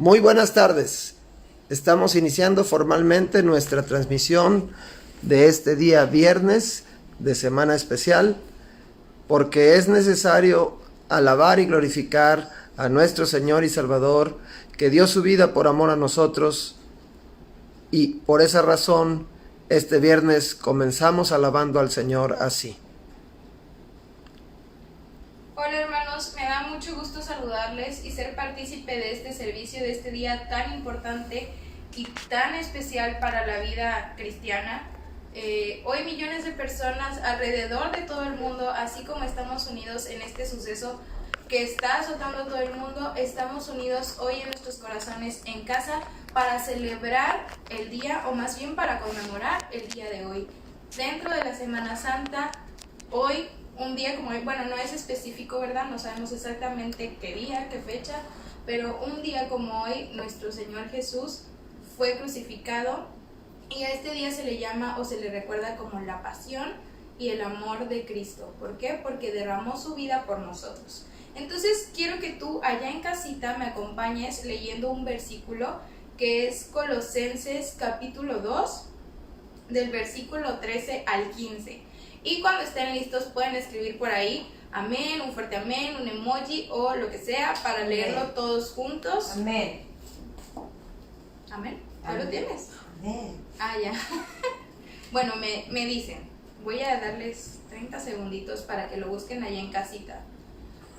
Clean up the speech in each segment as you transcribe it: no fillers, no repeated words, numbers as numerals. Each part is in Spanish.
Muy buenas tardes. Estamos iniciando formalmente nuestra transmisión de este día viernes de Semana Especial, porque es necesario alabar y glorificar a nuestro Señor y Salvador, que dio su vida por amor a nosotros, y por esa razón este viernes comenzamos alabando al Señor así. Hola hermanos, me da mucho gusto saludarles y ser partícipe de este servicio, de este día tan importante y tan especial para la vida cristiana. Hoy millones de personas alrededor de todo el mundo, así como estamos unidos en este suceso que está azotando todo el mundo, estamos unidos hoy en nuestros corazones en casa para celebrar el día, o más bien para conmemorar el día de hoy. Dentro de la Semana Santa, hoy, un día como hoy, bueno, no es específico, ¿verdad? No sabemos exactamente qué día, qué fecha, pero un día como hoy, nuestro Señor Jesús fue crucificado, y a este día se le llama o se le recuerda como la pasión y el amor de Cristo. ¿Por qué? Porque derramó su vida por nosotros. Entonces quiero que tú allá en casita me acompañes leyendo un versículo que es Colosenses capítulo 2, del versículo 13 al 15. Y cuando estén listos pueden escribir por ahí amén, un fuerte amén, un emoji o lo que sea para leerlo todos juntos. Amén. Amén. ¿Ya lo tienes? Amén. Ah, ya. Bueno, me dicen, voy a darles 30 segunditos para que lo busquen allá en casita.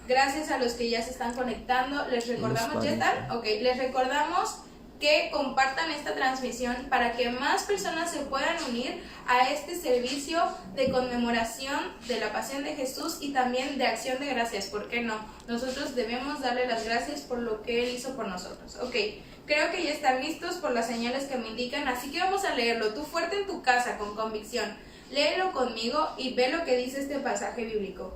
Gracias a los que ya se están conectando. Les recordamos, ¿ya están? Ok, les recordamos que compartan esta transmisión para que más personas se puedan unir a este servicio de conmemoración de la pasión de Jesús y también de acción de gracias. ¿Por qué no? Nosotros debemos darle las gracias por lo que Él hizo por nosotros. Ok, creo que ya están listos por las señales que me indican, así que vamos a leerlo. Tú fuerte en tu casa con convicción. Léelo conmigo y ve lo que dice este pasaje bíblico.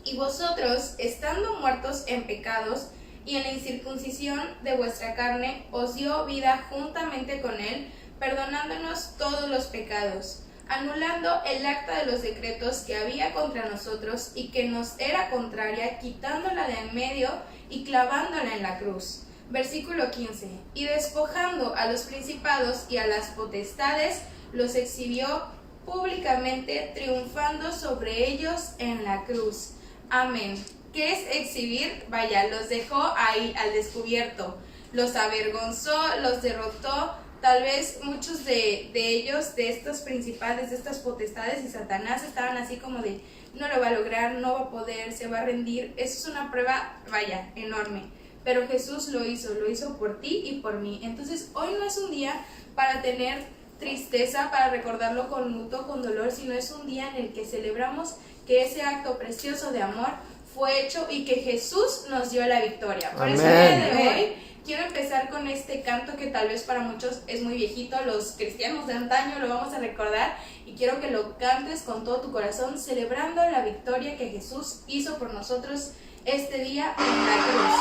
Y vosotros, estando muertos en pecados y en la incircuncisión de vuestra carne, os dio vida juntamente con Él, perdonándonos todos los pecados, anulando el acta de los decretos que había contra nosotros y que nos era contraria, quitándola de en medio y clavándola en la cruz. Versículo 15. Y despojando a los principados y a las potestades, los exhibió públicamente, triunfando sobre ellos en la cruz. Amén. ¿Qué es exhibir? Vaya, los dejó ahí al descubierto, los avergonzó, los derrotó. Tal vez muchos de ellos, de estos principales, de estas potestades y Satanás, estaban así como de, no lo va a lograr, no va a poder, se va a rendir. Eso es una prueba, vaya, enorme. Pero Jesús lo hizo por ti y por mí. Entonces, hoy no es un día para tener tristeza, para recordarlo con luto, con dolor, sino es un día en el que celebramos que ese acto precioso de amor fue hecho y que Jesús nos dio la victoria. Por eso el día de hoy quiero empezar con este canto que tal vez para muchos es muy viejito, los cristianos de antaño lo vamos a recordar, y quiero que lo cantes con todo tu corazón, celebrando la victoria que Jesús hizo por nosotros este día en la cruz.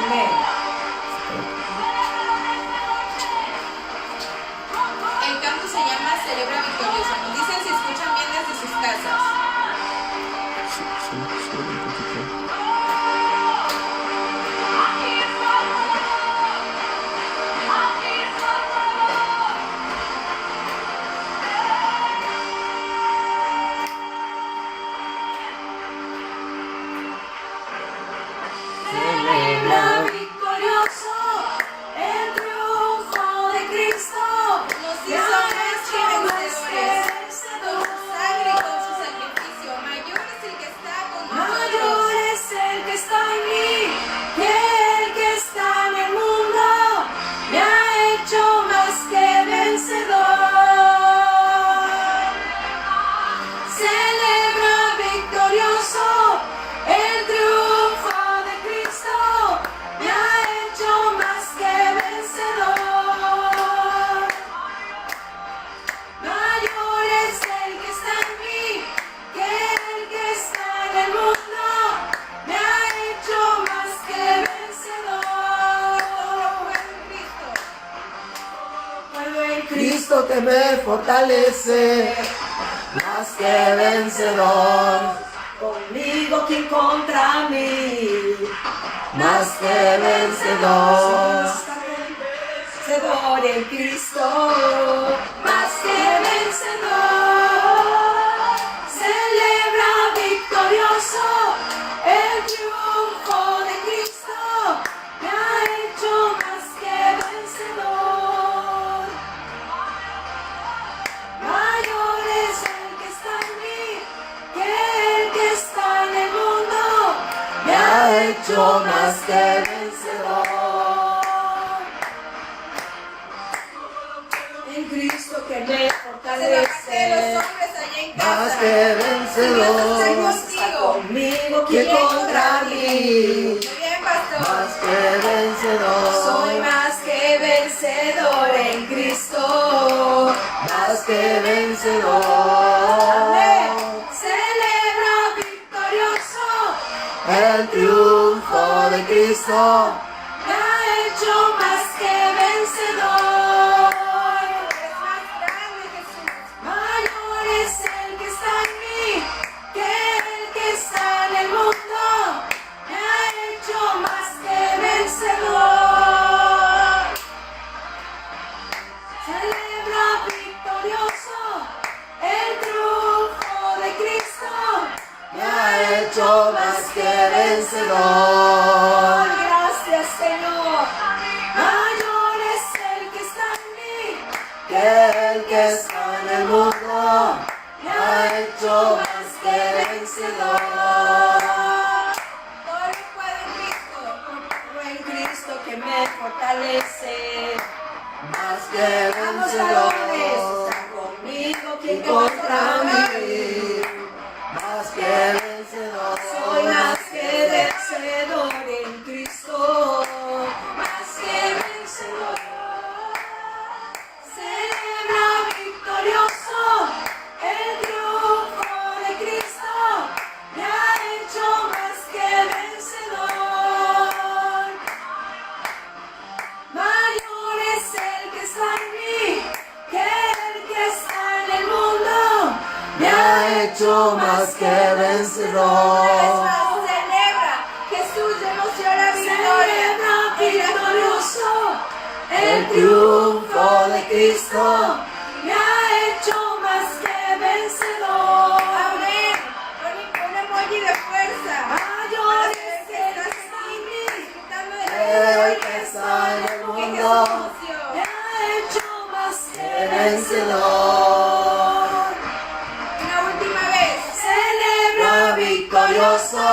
Amén. El canto se llama Celebra Victorioso. Nos dicen si escuchan bien desde sus casas. Celebra victorioso el triunfo de Cristo. Nos hizo más que vencedores. Con su sangre y con su sacrificio. Mayor es el que está con nosotros. Mayor es el que está en mí que el que está en el mundo. Me ha hecho más que vencedor. Celebra victorioso el triunfo de Cristo. Me ha hecho más que vencedor. Mayor es el que está en mí que el que está en el mundo. Me ha hecho más que vencedor. Puedo en Cristo que me fortalece, más que vencedor. Conmigo quien contra mí. Más que vencedor. en Cristo, más que vencedor. Celebra victorioso el triunfo de Cristo, me ha hecho más que vencedor. Mayor es el que está en mí que el que está en el mundo, me ha hecho más que vencedor. En Cristo que me fortalece, Más que vencedor. está conmigo, ¿quién contra mí? Muy bien, pastor. Más que vencedor. Soy más que vencedor en Cristo. Más que vencedor. Amén. Celebra victorioso El triunfo de Cristo. me ha hecho más que vencedor. Es más grande, Jesús. Mayor es el que está en mí que el que está en el mundo, me ha hecho más que vencedor. Celebra victorioso el triunfo de Cristo, Me ha hecho más que vencedor. Gracias, Señor. Mayor es el que está en mí Que el que está en el mundo me ha hecho más que vencedor. Todo lo puedo en Cristo. en Cristo que me fortalece. Más que Vamos a vencedor. está conmigo, Y quien contra mí. Más que vencedor. Soy más que vencedor en Cristo, más que vencedor. Celebra victorioso el triunfo de Cristo, me ha hecho más que vencedor. Mayor es el que está en mí que el que está en el mundo, Me ha hecho más que vencedor. Celebra. Jesús ya nos dio la victoria. Celebra victorioso El triunfo de Cristo. me ha hecho más que vencedor. Amén. Pon un emoji de fuerza. Mayor es el que está en mí, Disfrutando de la El que está en el que mundo Jesús nos dio. me ha hecho más que vencedor. Una última vez. Celebra victorioso.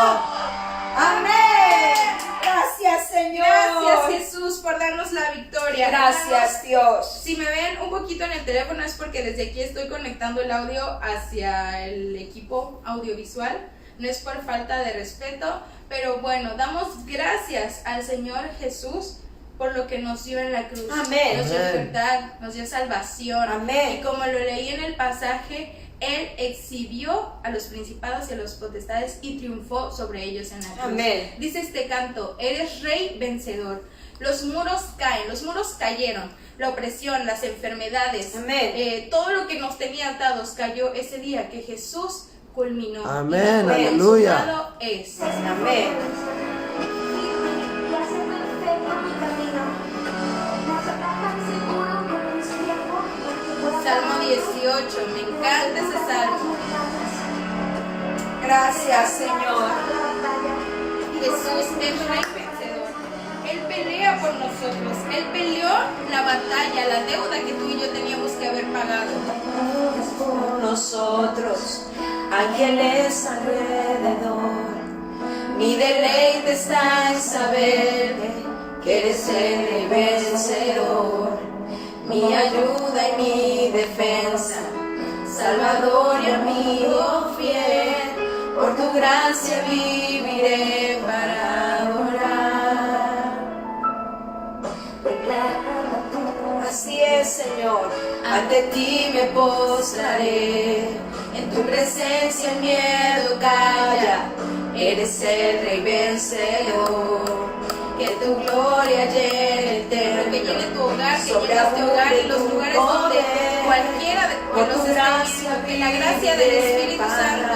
Amén. Gracias, Señor. Gracias, Jesús, por darnos la victoria. Gracias, Dios. Si me ven un poquito en el teléfono es porque desde aquí estoy conectando el audio hacia el equipo audiovisual. No es por falta de respeto, pero bueno, damos gracias al Señor Jesús por lo que nos dio en la cruz. Amén. Nos dio Amén. libertad, nos dio salvación. Amén. Y como lo leí en el pasaje, Él exhibió a los principados y a los potestades y triunfó sobre ellos en la cruz. Amén. Dice este canto: eres rey vencedor. Los muros caen, los muros cayeron. La opresión, las enfermedades, Amén. todo lo que nos tenía atados cayó ese día que Jesús culminó. Amén, Y dijo, aleluya. consumado es. Amén. Salmo 18, me encanta ese salmo. Gracias, Señor. Jesús es rey vencedor. Él pelea por nosotros. Él peleó la batalla, la deuda que tú y yo teníamos que haber pagado. Por nosotros, ángeles alrededor. Mi deleite está en saber que eres el rey vencedor. Mi ayuda y mi defensa, Salvador y amigo fiel. Por tu gracia viviré para adorar. Así es, Señor, ante ti me postraré. En tu presencia el miedo calla. Eres el rey vencedor. Que tu gloria llene el templo, Que llene tu hogar, que llene este hogar y los lugares donde cualquiera de los esté viendo, que la gracia del Espíritu Santo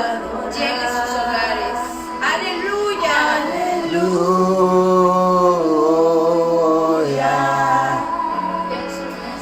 llene sus hogares. Aleluya. Aleluya. Demos un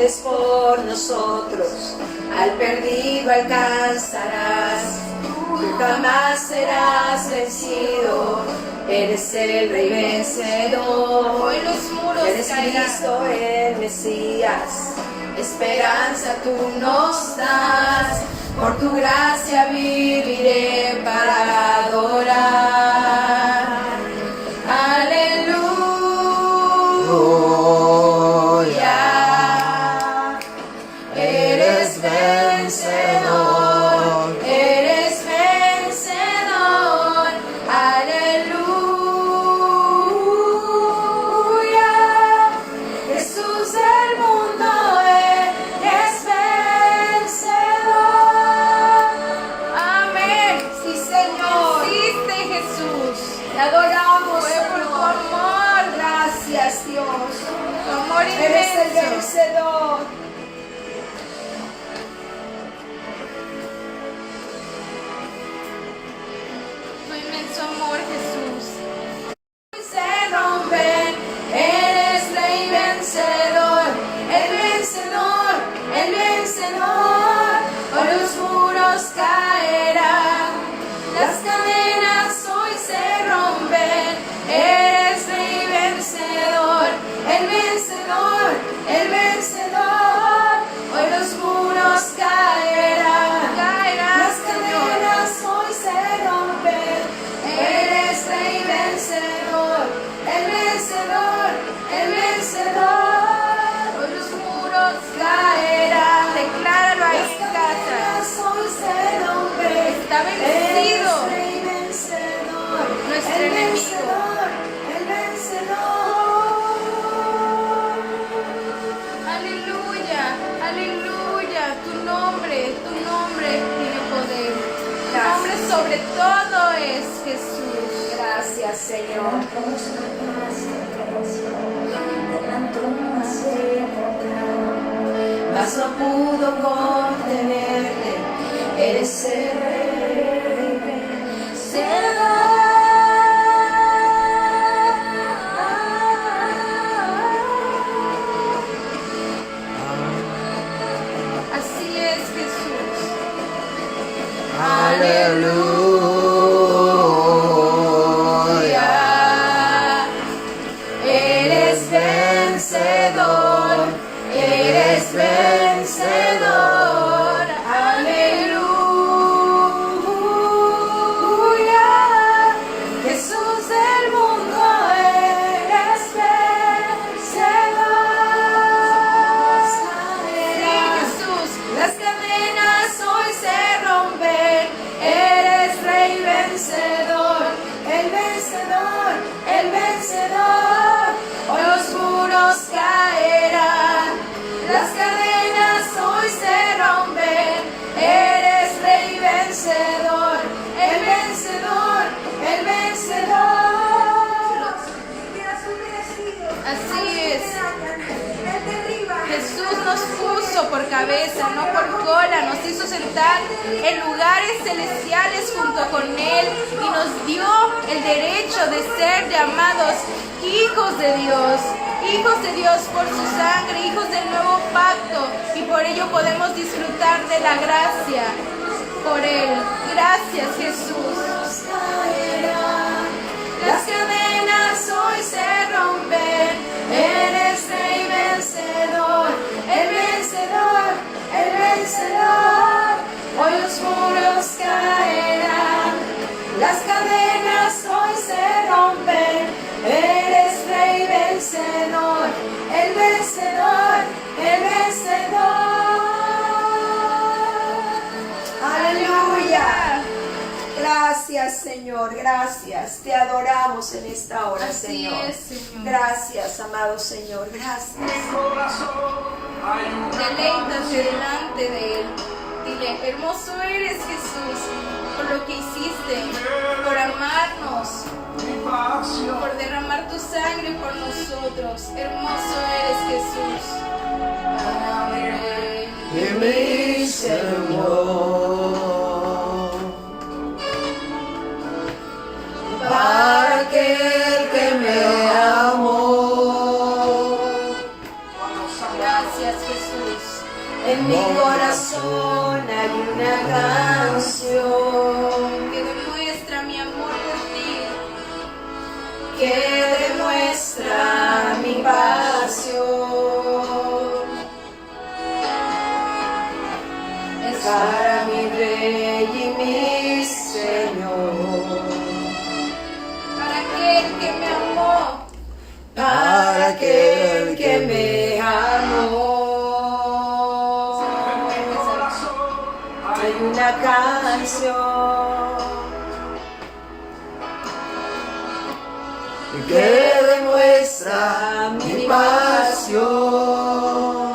mueres por nosotros, al perdido alcanzarás, tú jamás serás vencido, eres el Rey vencedor. Hoy los muros Eres caerán. Cristo el Mesías, esperanza tú nos das, por tu gracia viviré para adorar. Aleluya, eres vencedor, eres vencedor. Aleluya, Jesús del mundo eres vencedor. Amén. Sí, Señor. Existe Jesús. Te adoramos, Fue por tu Señor. amor, Gracias, Dios. tu amor Eres el inmenso. vencedor. Tu inmenso amor, Jesús. Se rompen, eres Rey vencedor, el vencedor, el vencedor. Hoy los muros caerán, las cadenas hoy se rompen. Eres Rey vencedor, el vencedor, el vencedor. Hoy los muros caerán, las cadenas hoy se rompen. Eres Rey vencedor, el vencedor, el vencedor. Hoy los muros Caerán, Decláralo ahí las en casa. cadenas hoy se rompen. Está vencido. Eres Rey vencedor, Nuestro el enemigo. vencedor, el vencedor. Aleluya, aleluya. Tu nombre tiene poder. Tu nombre sobre todo es Jesús. Gracias, Señor. Mas no pudo contenerte, eres el Rey vencedor. Así es Jesús. Aleluya. Eres vencedor, eres vencedor. Aleluya, Jesús del mundo eres vencedor. Sí, Jesús. Las cadenas hoy se rompen, eres Rey vencedor, el vencedor, el vencedor. Hoy los muros caerán, las cadenas hoy se rompen, eres Rey vencedor, el vencedor, el vencedor. Así es. Jesús nos puso por cabeza, no por cola, nos hizo sentar en lugares celestiales junto con Él y nos dio el derecho de ser llamados hijos de Dios por su sangre, hijos del nuevo pacto, y por ello podemos disfrutar de la gracia por Él. Gracias, Jesús. Las cadenas hoy se rompen, eres Rey vencedor, el vencedor, el vencedor. Hoy los muros caerán, las cadenas hoy se rompen, eres Rey vencedor, el vencedor, el vencedor. Aleluya. Gracias, Señor, gracias. Te adoramos en esta hora, Así Señor. es, Señor. Gracias, amado Señor, gracias. Deleítate delante de Él. Dile, hermoso eres Jesús, por lo que hiciste, por amarnos, por derramar tu sangre por nosotros. Hermoso eres Jesús. Amén. Y mi Señor, para aquel que me amó. Gracias, Jesús. mi corazón hay una canción que demuestra mi amor por ti, que demuestra mi pasión. Es para mi Rey y mi Señor, para aquel que me amó, para aquel que me amó. Hay una canción que demuestra mi pasión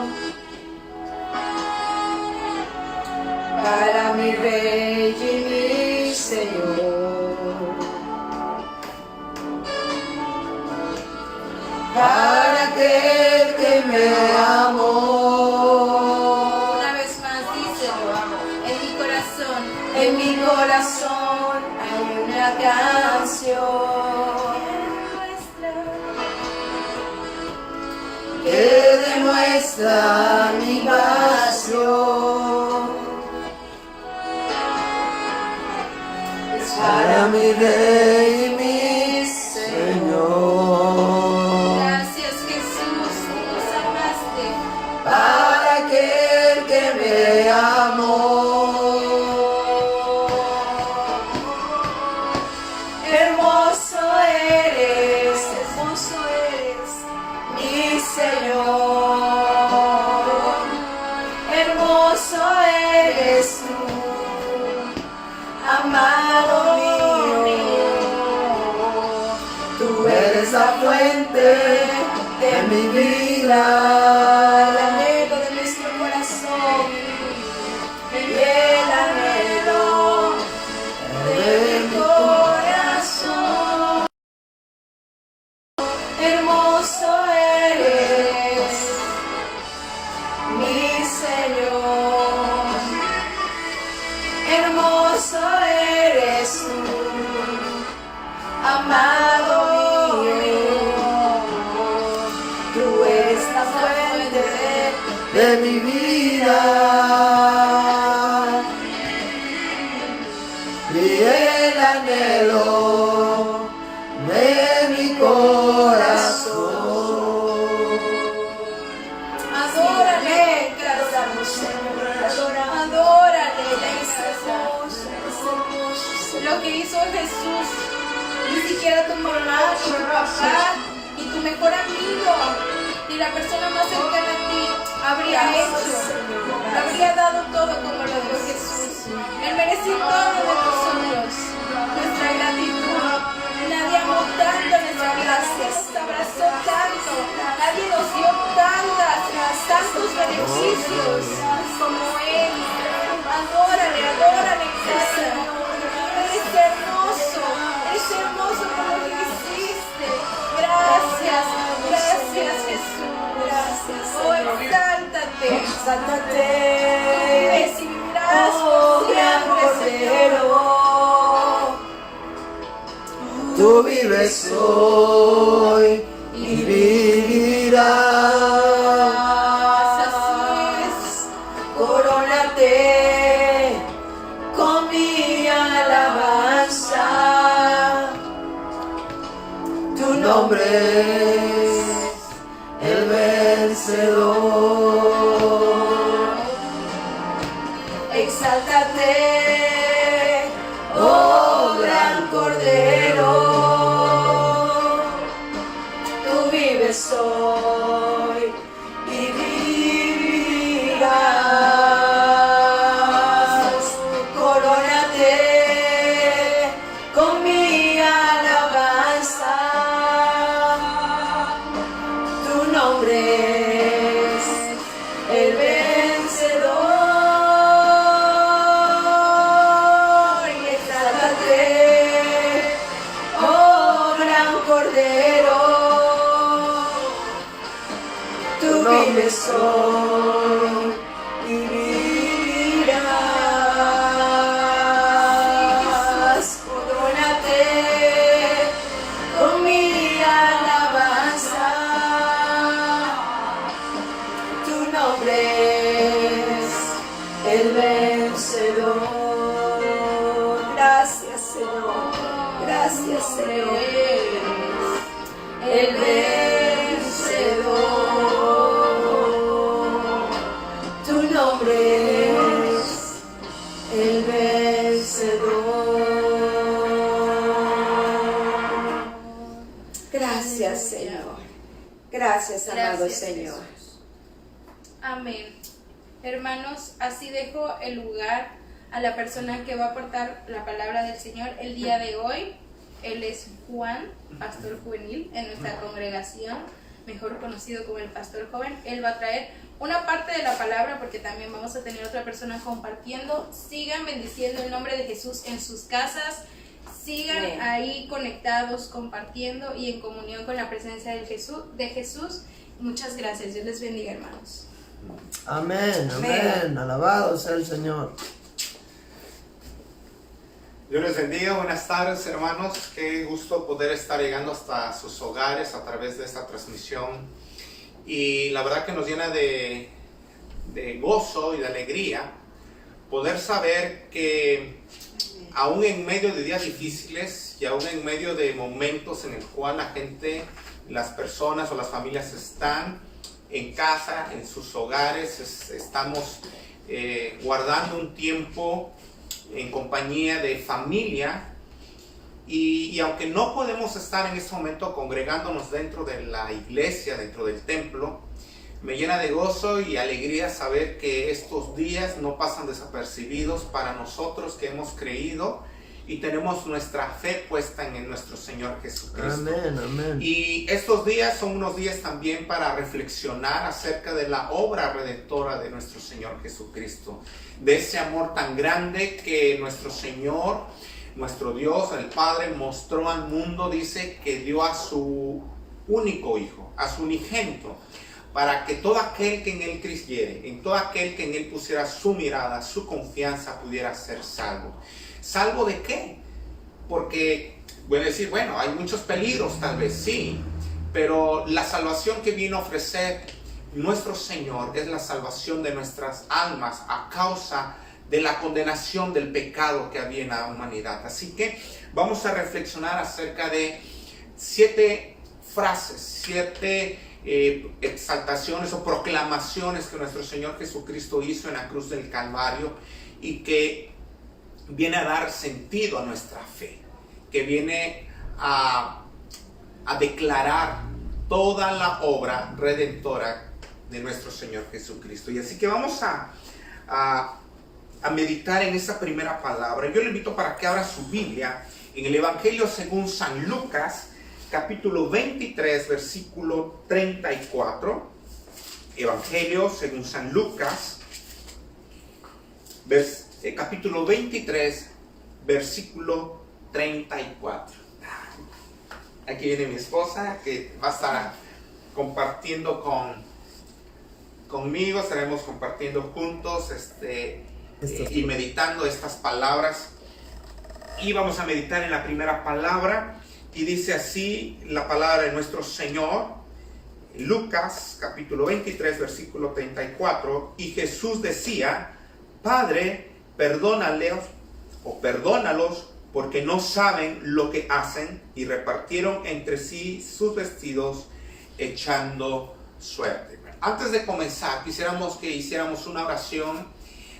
para mi Rey y mi Señor, para aquel que me amó. una vez más díselo, En mi corazón hay una canción que demuestra mi pasión. Es para mi Rey y mi Señor, gracias Jesús, tú nos amaste, para aquel que me amó. Hermoso eres, mi Señor. Hermoso eres tú, amado mío. Tú eres la fuente de mi vida, el anhelo de nuestro corazón y el anhelo de mi corazón. Hermoso eres, mi Señor. Hermoso eres tú, amado mío. Tú eres la fuente de mi vida y el anhelo de mi corazón. adórale, adórale, lo que hizo Jesús, ni siquiera tu mamá, ni tu papá, ni tu mejor amigo, ni la persona más cercana a ti habría hecho, habría dado todo como lo dio Jesús. Él mereció todo de nosotros, nuestra gratitud. Nadie amó tanto nuestra gracia, nos abrazó tanto, nadie nos dio tantos beneficios como Él. Adórale, adórale, casa. Eres hermoso por lo que hiciste. Gracias, gracias Jesús. Gracias, Oh, Señor. exáltate. Exáltate, Recibirás oh por gran siempre, Señor. Cordero. Tú vives hoy y vivirás. Así es. Corónate con mi alabanza. Tu nombre es el vencedor. Exáltate, oh gran Cordero. Tú vives hoy y vivirás. Corónate con mi alabanza. Tu nombre es el vencedor. Y exáltate, oh gran Cordero. Tú vives hoy y vivirás. Corónate con mi alabanza. Tu nombre es Gracias, amado Gracias, Señor. Jesús. Amén. Hermanos, así dejo el lugar a la persona que va a aportar la palabra del Señor el día de hoy. Él es Juan, pastor juvenil en nuestra congregación, mejor conocido como el pastor joven. Él va a traer una parte de la palabra porque también vamos a tener otra persona compartiendo. Sigan bendiciendo el nombre de Jesús en sus casas. Sigan Bien. ahí conectados, compartiendo y en comunión con la presencia de Jesús. Muchas gracias. Dios les bendiga, hermanos. Amén, amén. Alabado sea el Señor. Dios les bendiga, buenas tardes hermanos, qué gusto poder estar llegando hasta sus hogares a través de esta transmisión y la verdad que nos llena de gozo y de alegría poder saber que aún en medio de días difíciles y aún en medio de momentos en el cual la gente, las personas o las familias están en casa, en sus hogares, estamos guardando un tiempo en compañía de familia y aunque no podemos estar en este momento congregándonos dentro de la iglesia, dentro del templo, me llena de gozo y alegría saber que estos días no pasan desapercibidos para nosotros que hemos creído y tenemos nuestra fe puesta en nuestro Señor Jesucristo. Amén, amén. Y estos días son unos días también para reflexionar acerca de la obra redentora de nuestro Señor Jesucristo, de ese amor tan grande que nuestro Señor, nuestro Dios, el Padre, mostró al mundo. Dice que dio a su único Hijo, a su unigénito, para que todo aquel que en Él creyere, en todo aquel que en Él pusiera su mirada, su confianza, pudiera ser salvo. ¿Salvo de qué? Porque voy a decir, bueno, hay muchos peligros, tal vez sí, pero la salvación que vino a ofrecer nuestro Señor es la salvación de nuestras almas a causa de la condenación del pecado que había en la humanidad. Así que vamos a reflexionar acerca de 7 frases, 7 exaltaciones o proclamaciones que nuestro Señor Jesucristo hizo en la cruz del Calvario y que viene a dar sentido a nuestra fe, que viene a declarar toda la obra redentora de nuestro Señor Jesucristo. Y así que vamos a meditar en esa primera palabra. Yo le invito para que abra su Biblia en el Evangelio según San Lucas, capítulo 23, versículo 34. Evangelio según San Lucas, capítulo 23, versículo 34. Aquí viene mi esposa que va a estar compartiendo conmigo. Estaremos compartiendo juntos y meditando estas palabras. Y vamos a meditar en la primera palabra. Y dice así la palabra de nuestro Señor. Lucas capítulo 23, versículo 34. Y Jesús decía: Padre, perdónalos porque no saben lo que hacen. Y repartieron entre sí sus vestidos echando suerte. Antes de comenzar, quisiéramos que hiciéramos una oración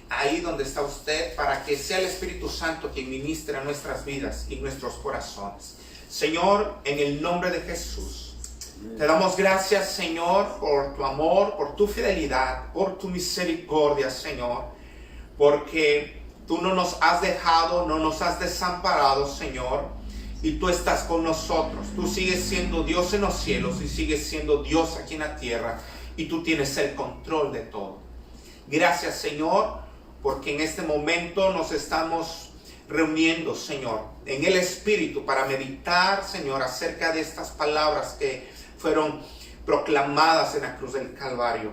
ahí donde está usted, para que sea el Espíritu Santo quien ministre a nuestras vidas y nuestros corazones. Señor, en el nombre de Jesús, te damos gracias, Señor, por tu amor, por tu fidelidad, por tu misericordia, Señor, porque tú no nos has dejado, no nos has desamparado, Señor, y tú estás con nosotros. Tú sigues siendo Dios en los cielos y sigues siendo Dios aquí en la tierra, y tú tienes el control de todo. Gracias, Señor, porque en este momento nos estamos reuniendo, Señor, en el Espíritu para meditar, Señor, acerca de estas palabras que fueron proclamadas en la cruz del Calvario,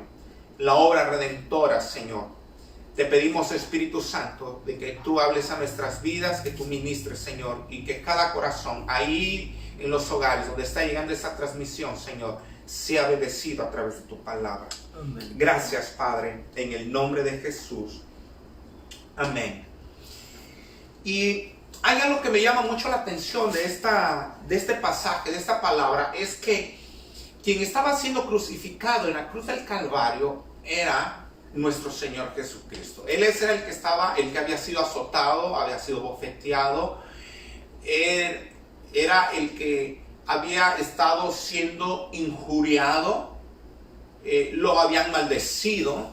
la obra redentora, Señor. Te pedimos, Espíritu Santo, de que tú hables a nuestras vidas, que tú ministres, Señor, y que cada corazón ahí en los hogares donde está llegando esta transmisión, Señor, sea bendecido a través de tu palabra. Amén. Gracias, Padre, en el nombre de Jesús. Amén. Y hay algo que me llama mucho la atención de este pasaje, de esta palabra, es que quien estaba siendo crucificado en la cruz del Calvario era nuestro Señor Jesucristo. Él era el que había sido azotado, había sido bofeteado. Él era el que había estado siendo injuriado, lo habían maldecido,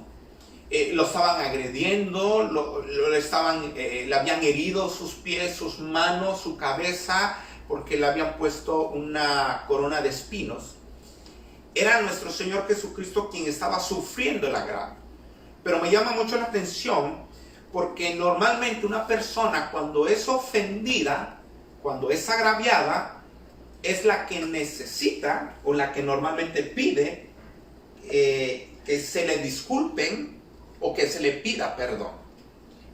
lo estaban agrediendo, le habían herido sus pies, sus manos, su cabeza, porque le habían puesto una corona de espinos. Era nuestro Señor Jesucristo quien estaba sufriendo el agravio. Pero me llama mucho la atención porque normalmente una persona cuando es ofendida, cuando es agraviada, es la que necesita o la que normalmente pide que se le disculpen o que se le pida perdón.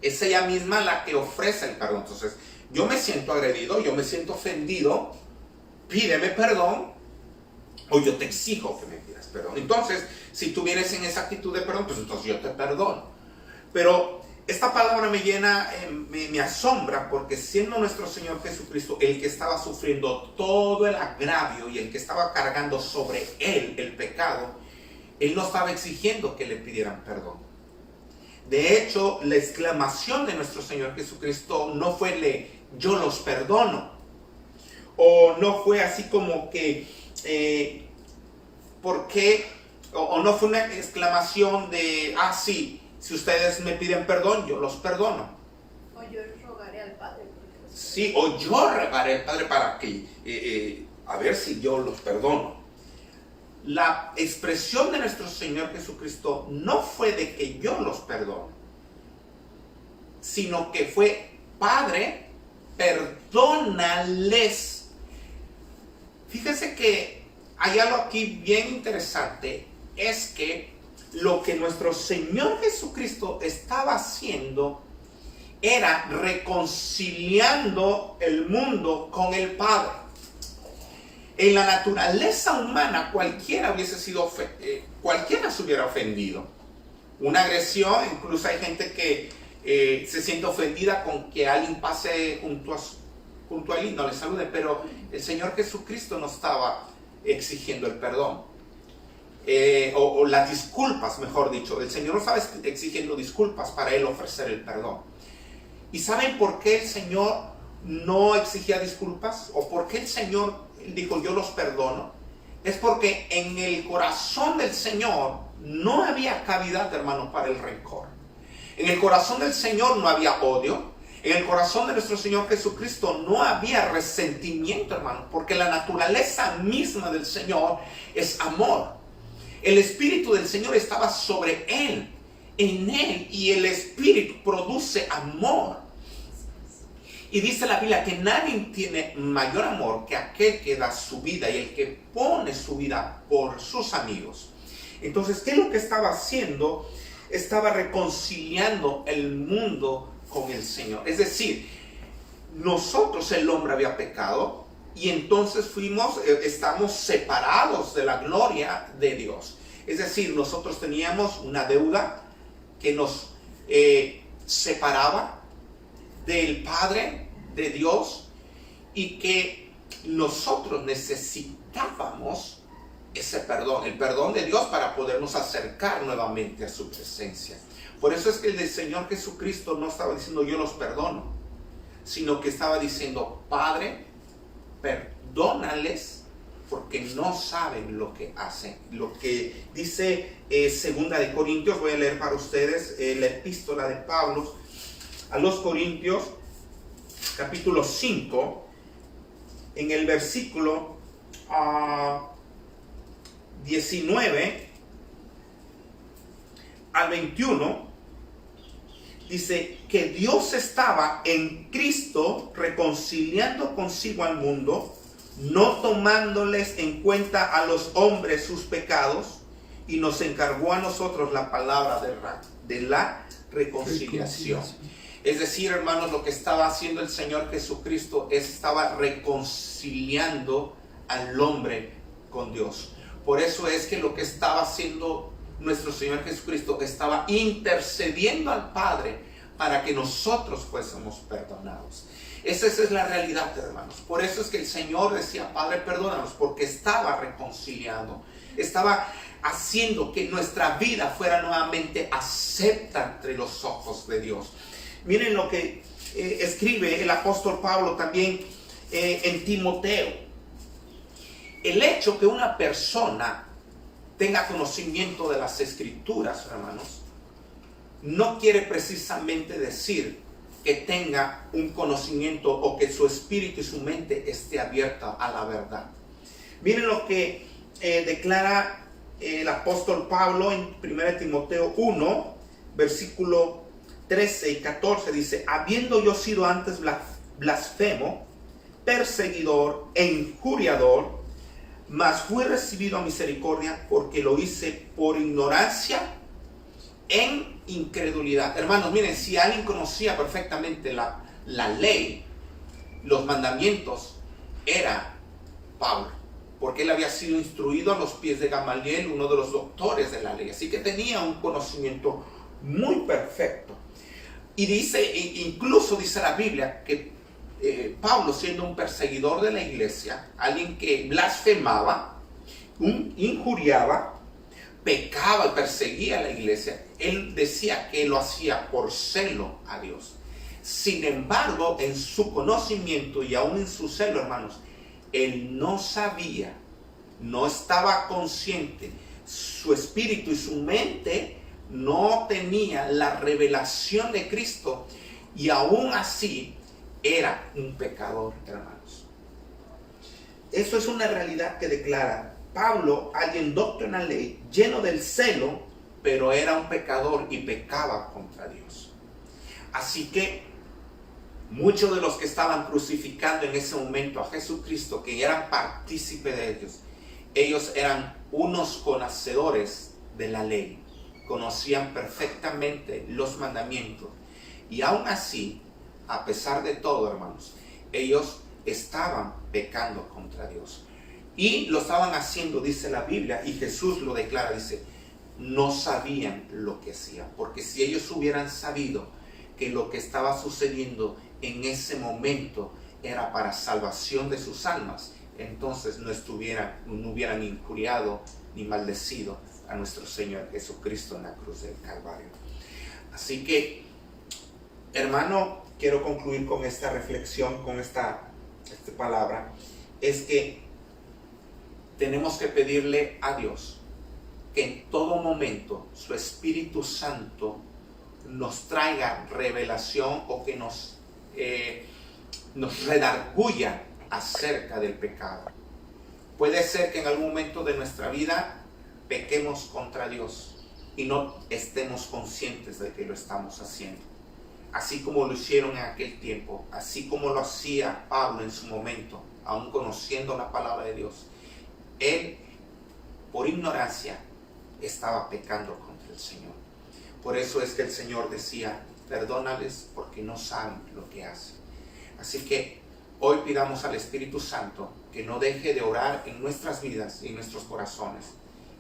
Es ella misma la que ofrece el perdón. Entonces, yo me siento agredido, yo me siento ofendido, pídeme perdón o yo te exijo que me pidas perdón. Entonces, si tú vienes en esa actitud de perdón, pues entonces yo te perdono. Pero esta palabra me llena, me asombra, porque siendo nuestro Señor Jesucristo el que estaba sufriendo todo el agravio y el que estaba cargando sobre él el pecado, él no estaba exigiendo que le pidieran perdón. De hecho, la exclamación de nuestro Señor Jesucristo no fue yo los perdono, o no fue así como que ¿por qué? O no fue una exclamación de sí, si ustedes me piden perdón, yo los perdono. O yo rogaré al Padre. Sí, o yo rogaré al Padre para que, a ver si yo los perdono. La expresión de nuestro Señor Jesucristo no fue de que yo los perdono, sino que fue, Padre, perdónales. Fíjense que hay algo aquí bien interesante, es que lo que nuestro Señor Jesucristo estaba haciendo era reconciliando el mundo con el Padre. En la naturaleza humana cualquiera se hubiera ofendido. Una agresión, incluso hay gente que se siente ofendida con que alguien pase junto a él y no le salude, pero el Señor Jesucristo no estaba exigiendo el perdón. O las disculpas, mejor dicho. El Señor no estaba exigiendo disculpas para él ofrecer el perdón. ¿Y saben por qué el Señor no exigía disculpas? ¿O por qué el Señor dijo yo los perdono? Es porque en el corazón del Señor no había cavidad, hermano, para el rencor. En el corazón del Señor no había odio. En el corazón de nuestro Señor Jesucristo no había resentimiento, hermano, porque la naturaleza misma del Señor es amor. El Espíritu del Señor estaba sobre él, en él, y el Espíritu produce amor. Y dice la Biblia que nadie tiene mayor amor que aquel que da su vida y el que pone su vida por sus amigos. Entonces, ¿qué es lo que estaba haciendo? Estaba reconciliando el mundo con el Señor. Es decir, nosotros, el hombre, había pecado y entonces estamos separados de la gloria de Dios. Es decir, nosotros teníamos una deuda que nos separaba del Padre, de Dios, y que nosotros necesitábamos ese perdón, el perdón de Dios para podernos acercar nuevamente a su presencia. Por eso es que el Señor Jesucristo no estaba diciendo yo los perdono, sino que estaba diciendo Padre, perdónales porque no saben lo que hacen. Lo que dice Segunda de Corintios, voy a leer para ustedes la epístola de Pablo a los Corintios, capítulo 5, en el versículo 19 al 21, dice que Dios estaba en Cristo reconciliando consigo al mundo, no tomándoles en cuenta a los hombres sus pecados, y nos encargó a nosotros la palabra de la reconciliación. Es decir, hermanos, lo que estaba haciendo el Señor Jesucristo estaba reconciliando al hombre con Dios. Por eso es que lo que estaba haciendo nuestro Señor Jesucristo estaba intercediendo al Padre para que nosotros fuésemos perdonados. Esa es la realidad, hermanos. Por eso es que el Señor decía, Padre, perdónanos, porque estaba reconciliando, estaba haciendo que nuestra vida fuera nuevamente acepta entre los ojos de Dios. Miren lo que escribe el apóstol Pablo también en Timoteo. el hecho que una persona tenga conocimiento de las Escrituras, hermanos, no quiere precisamente decir que tenga un conocimiento o que su espíritu y su mente esté abierta a la verdad. Miren lo que declara el apóstol Pablo en 1 Timoteo 1, versículo 13 y 14. Dice: habiendo yo sido antes blasfemo, perseguidor e injuriador, mas fui recibido a misericordia porque lo hice por ignorancia en incredulidad. Hermanos, miren, si alguien conocía perfectamente la ley, los mandamientos, era Pablo, porque él había sido instruido a los pies de Gamaliel, uno de los doctores de la ley, así que tenía un conocimiento muy perfecto. Y dice, incluso dice la Biblia, que Pablo, siendo un perseguidor de la iglesia, alguien que blasfemaba, injuriaba, pecaba y perseguía a la iglesia, él decía que lo hacía por celo a Dios. Sin embargo, en su conocimiento y aún en su celo, hermanos, él no sabía, no estaba consciente, su espíritu y su mente no tenía la revelación de Cristo, y aún así era un pecador, hermanos. Eso es una realidad que declara Pablo, alguien docto en la ley, lleno del celo, pero era un pecador y pecaba contra Dios. Así que muchos de los que estaban crucificando en ese momento a Jesucristo, que eran partícipes de ellos eran unos conocedores de la ley, conocían perfectamente los mandamientos, y aún así, a pesar de todo, hermanos, ellos estaban pecando contra Dios. Y lo estaban haciendo, dice la Biblia, y Jesús lo declara, dice, no sabían lo que hacían. Porque si ellos hubieran sabido que lo que estaba sucediendo en ese momento era para salvación de sus almas, entonces no hubieran injuriado ni maldecido a nuestro Señor Jesucristo en la cruz del Calvario. Así que, hermano, quiero concluir con esta reflexión, con esta palabra, es que tenemos que pedirle a Dios que en todo momento su Espíritu Santo nos traiga revelación, o que nos redarguya acerca del pecado. Puede ser que en algún momento de nuestra vida pequemos contra Dios y no estemos conscientes de que lo estamos haciendo, así como lo hicieron en aquel tiempo, así como lo hacía Pablo en su momento, aún conociendo la palabra de Dios. Él, por ignorancia, estaba pecando contra el Señor. Por eso es que el Señor decía: perdónales porque no saben lo que hacen. Así que hoy pidamos al Espíritu Santo que no deje de orar en nuestras vidas y en nuestros corazones,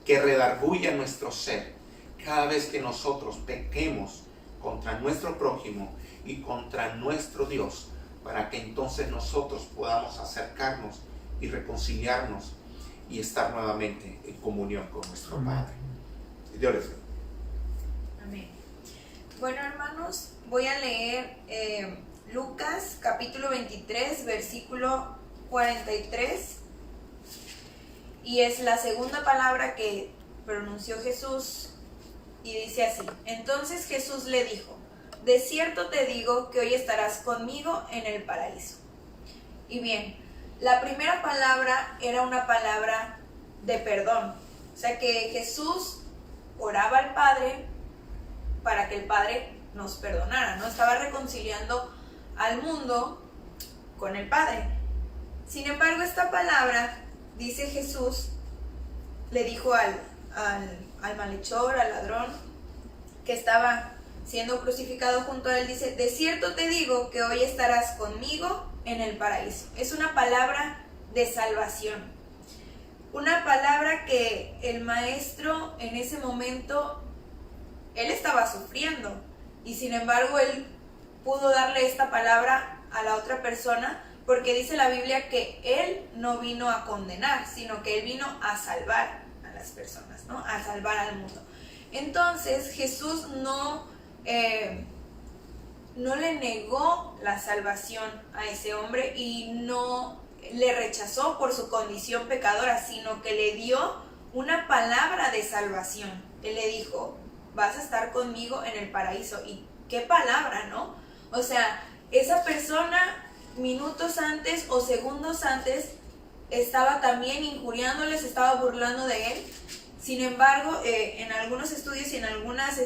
que redarguya nuestro ser cada vez que nosotros pequemos contra nuestro prójimo y contra nuestro Dios, para que entonces nosotros podamos acercarnos y reconciliarnos y estar nuevamente en comunión con nuestro Padre. Dios les bendiga. Amén. Bueno, hermanos, voy a leer Lucas capítulo 23, versículo 43, y es la segunda palabra que pronunció Jesús, y dice así: entonces Jesús le dijo: de cierto te digo que hoy estarás conmigo en el paraíso. Y bien, la primera palabra era una palabra de perdón, o sea que Jesús oraba al Padre para que el Padre nos perdonara, ¿no? Estaba reconciliando al mundo con el Padre. Sin embargo, esta palabra, dice Jesús, le dijo al malhechor, al ladrón que estaba siendo crucificado junto a él, dice: de cierto te digo que hoy estarás conmigo en el paraíso. Es una palabra de salvación, una palabra que el maestro en ese momento, él estaba sufriendo, y sin embargo él pudo darle esta palabra a la otra persona, porque dice la Biblia que él no vino a condenar, sino que él vino a salvar a las personas, ¿no? A salvar al mundo. Entonces Jesús no le negó la salvación a ese hombre, y no le rechazó por su condición pecadora, sino que le dio una palabra de salvación. Él le dijo, vas a estar conmigo en el paraíso. Y qué palabra, ¿no? O sea, esa persona minutos antes o segundos antes estaba también injuriándole, se estaba burlando de él. Sin embargo, en algunos estudios y en algunas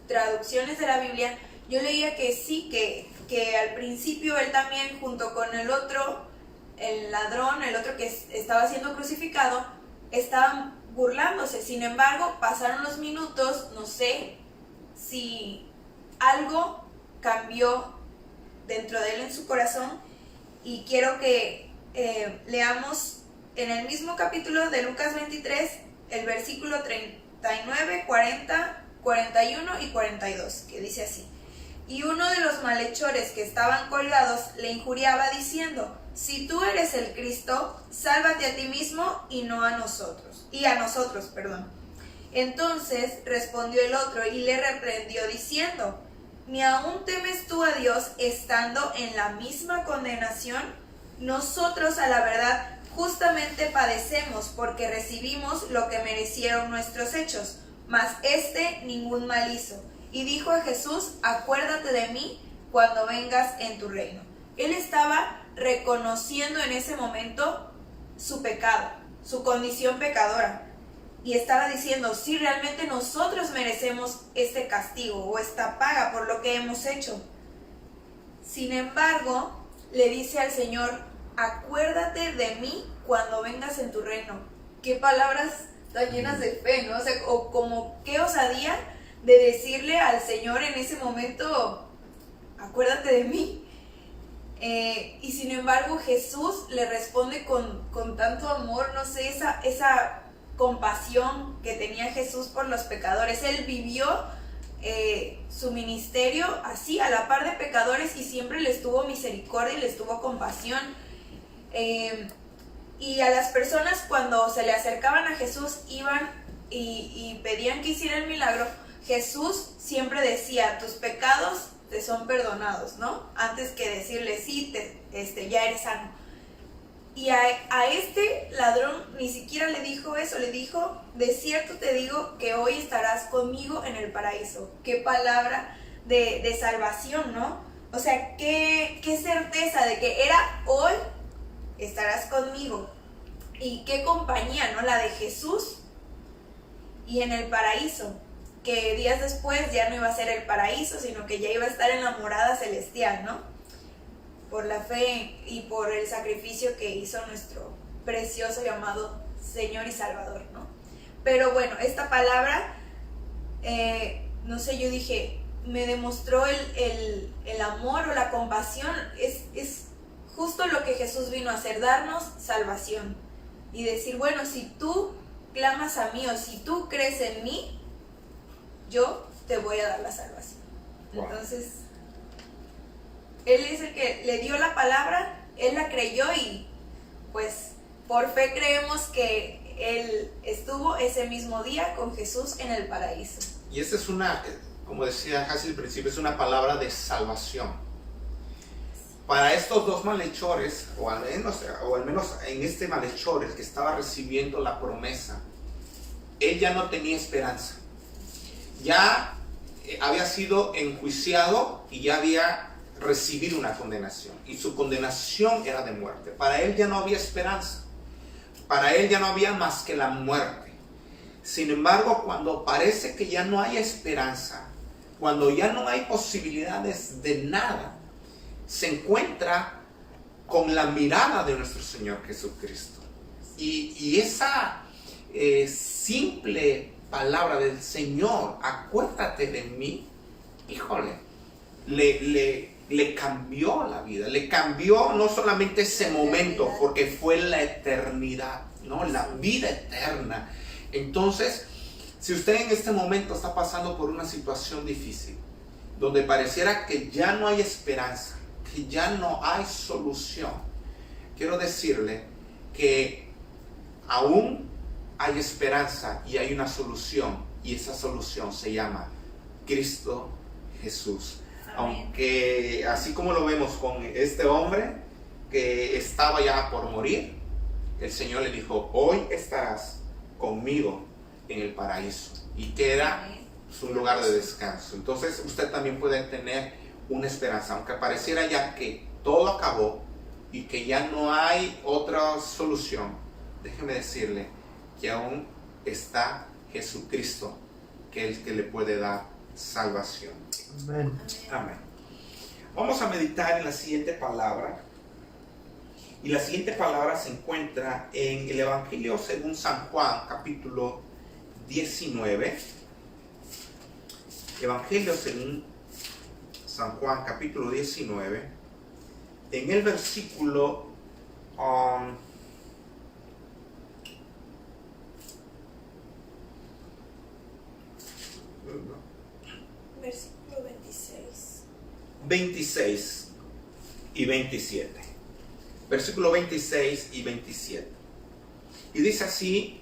traducciones de la Biblia, yo leía que sí, que al principio él también, junto con el otro, el ladrón, el otro que estaba siendo crucificado, estaban burlándose. Sin embargo, pasaron los minutos, no sé si algo cambió dentro de él en su corazón, y quiero que leamos en el mismo capítulo de Lucas 23, el versículo 39, 40, 41 y 42, que dice así: y uno de los malhechores que estaban colgados le injuriaba diciendo, si tú eres el Cristo, sálvate a ti mismo y a nosotros. Entonces respondió el otro y le reprendió diciendo, ¿ni aún temes tú a Dios estando en la misma condenación? Nosotros a la verdad justamente padecemos porque recibimos lo que merecieron nuestros hechos, mas ningún mal hizo. Y dijo a Jesús, acuérdate de mí cuando vengas en tu reino. Él estaba reconociendo en ese momento su pecado, su condición pecadora. Y estaba diciendo, sí, realmente nosotros merecemos este castigo o esta paga por lo que hemos hecho. Sin embargo, le dice al Señor, acuérdate de mí cuando vengas en tu reino. Qué palabras tan llenas de fe, ¿no? O sea, o como qué osadía de decirle al Señor en ese momento, acuérdate de mí. Y sin embargo Jesús le responde con tanto amor, no sé, esa compasión que tenía Jesús por los pecadores. Él vivió su ministerio así, a la par de pecadores, y siempre les tuvo misericordia y les tuvo compasión. Y a las personas, cuando se le acercaban a Jesús, iban y pedían que hiciera el milagro, Jesús siempre decía, tus pecados te son perdonados, ¿no? Antes que decirle, sí, ya eres sano. Y a este ladrón ni siquiera le dijo eso, le dijo, de cierto te digo que hoy estarás conmigo en el paraíso. Qué palabra de salvación, ¿no? O sea, qué certeza de que era hoy estarás conmigo. Y qué compañía, ¿no? La de Jesús y en el paraíso. Que días después ya no iba a ser el paraíso, sino que ya iba a estar en la morada celestial, ¿no? Por la fe y por el sacrificio que hizo nuestro precioso llamado Señor y Salvador, ¿no? Pero bueno, esta palabra, no sé, yo dije, me demostró el amor o la compasión. Es justo lo que Jesús vino a hacer, darnos salvación. Y decir, bueno, si tú clamas a mí o si tú crees en mí, yo te voy a dar la salvación. Wow. Entonces, Él es el que le dio la palabra, Él la creyó y pues por fe creemos que Él estuvo ese mismo día con Jesús en el paraíso. Y esta es como decía Hassi al principio, es una palabra de salvación. Para estos dos malhechores, o al menos en este malhechor, el que estaba recibiendo la promesa, él ya no tenía esperanza. Ya había sido enjuiciado y ya había recibido una condenación. Y su condenación era de muerte. Para él ya no había esperanza. Para él ya no había más que la muerte. Sin embargo, cuando parece que ya no hay esperanza, cuando ya no hay posibilidades de nada, se encuentra con la mirada de nuestro Señor Jesucristo. Y esa simple palabra del Señor, acuérdate de mí, híjole, le cambió la vida, le cambió no solamente ese momento, porque fue la eternidad, ¿no? La vida eterna. Entonces, si usted en este momento está pasando por una situación difícil, donde pareciera que ya no hay esperanza, que ya no hay solución, quiero decirle que aún hay esperanza y hay una solución, y esa solución se llama Cristo Jesús. Amén. Aunque así como lo vemos con este hombre, que estaba ya por morir, el Señor le dijo, hoy estarás conmigo en el paraíso, y que era su lugar de descanso. Entonces usted también puede tener una esperanza, aunque pareciera ya que todo acabó y que ya no hay otra solución. Déjeme decirle que aún está Jesucristo, que es el que le puede dar salvación. Amén. Amén. Vamos a meditar en la siguiente palabra. Y la siguiente palabra se encuentra en el Evangelio según San Juan, capítulo 19. Evangelio según San Juan, capítulo 19. En el versículo Versículo 26. 26 y 27. Versículo 26 y 27. Y dice así: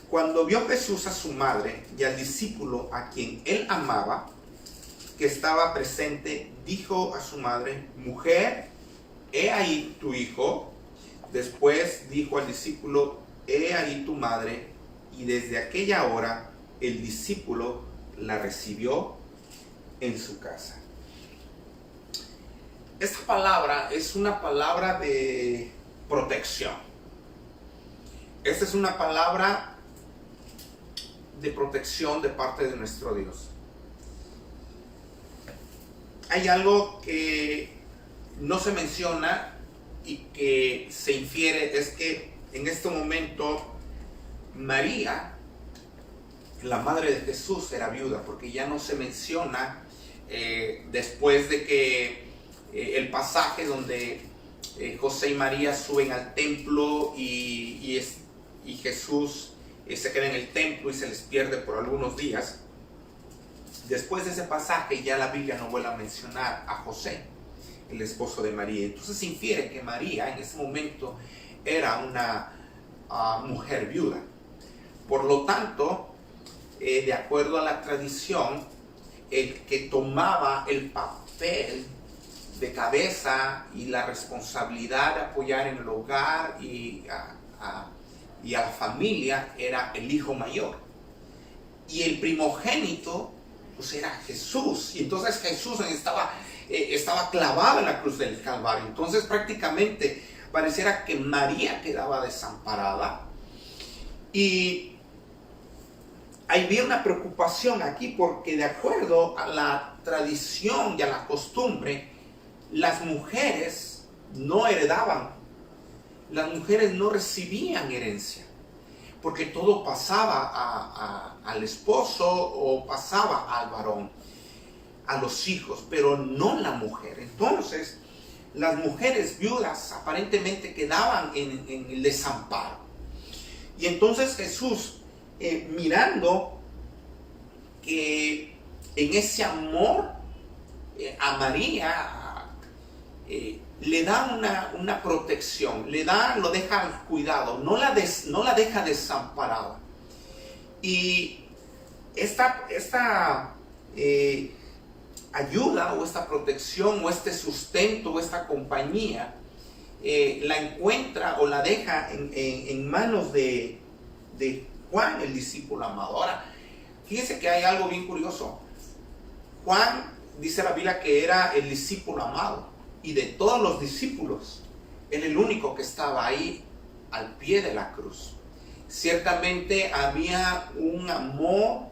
cuando vio Jesús a su madre y al discípulo a quien él amaba, que estaba presente, dijo a su madre: mujer, he ahí tu hijo. Después dijo al discípulo: he ahí tu madre. Y desde aquella hora el discípulo la recibió en su casa. Esta palabra es una palabra de protección. Esta es una palabra de protección de parte de nuestro Dios. Hay algo que no se menciona y que se infiere, es que en este momento María, la madre de Jesús, era viuda, porque ya no se menciona después de que el pasaje donde José y María suben al templo y Jesús se queda en el templo y se les pierde por algunos días. Después de ese pasaje ya la Biblia no vuelve a mencionar a José, el esposo de María. Entonces se infiere que María en ese momento era una mujer viuda. Por lo tanto, de acuerdo a la tradición, el que tomaba el papel de cabeza y la responsabilidad de apoyar en el hogar y a la familia era el hijo mayor. Y el primogénito pues era Jesús. Y entonces Jesús estaba clavado en la cruz del Calvario. Entonces prácticamente pareciera que María quedaba desamparada. Y había una preocupación aquí porque, de acuerdo a la tradición y a la costumbre, las mujeres no heredaban, las mujeres no recibían herencia, porque todo pasaba al esposo o pasaba al varón, a los hijos, pero no la mujer. Entonces, las mujeres viudas aparentemente quedaban en el desamparo. Y entonces Jesús, mirando que en ese amor a María, le da una protección, lo deja al cuidado, no la deja desamparada. Y esta ayuda o esta protección o este sustento o esta compañía la encuentra o la deja en manos de Juan, el discípulo amado. Ahora, fíjense que hay algo bien curioso. Juan, dice la Biblia, que era el discípulo amado, y de todos los discípulos, era el único que estaba ahí al pie de la cruz. Ciertamente había un amor,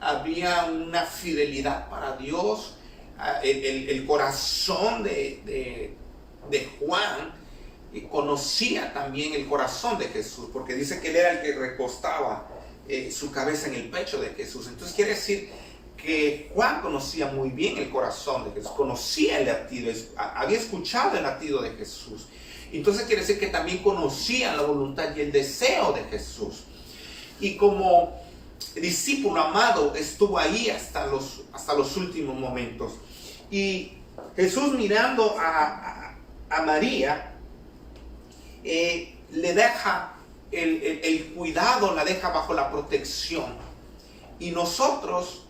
había una fidelidad para Dios. El corazón de Juan conocía también el corazón de Jesús, porque dice que él era el que recostaba su cabeza en el pecho de Jesús. Entonces quiere decir que Juan conocía muy bien el corazón de Jesús, conocía el latido, había escuchado el latido de Jesús. Entonces quiere decir que también conocía la voluntad y el deseo de Jesús. Y como discípulo amado estuvo ahí hasta los últimos momentos. Y Jesús, mirando a María, le deja el cuidado, la deja bajo la protección. Y nosotros,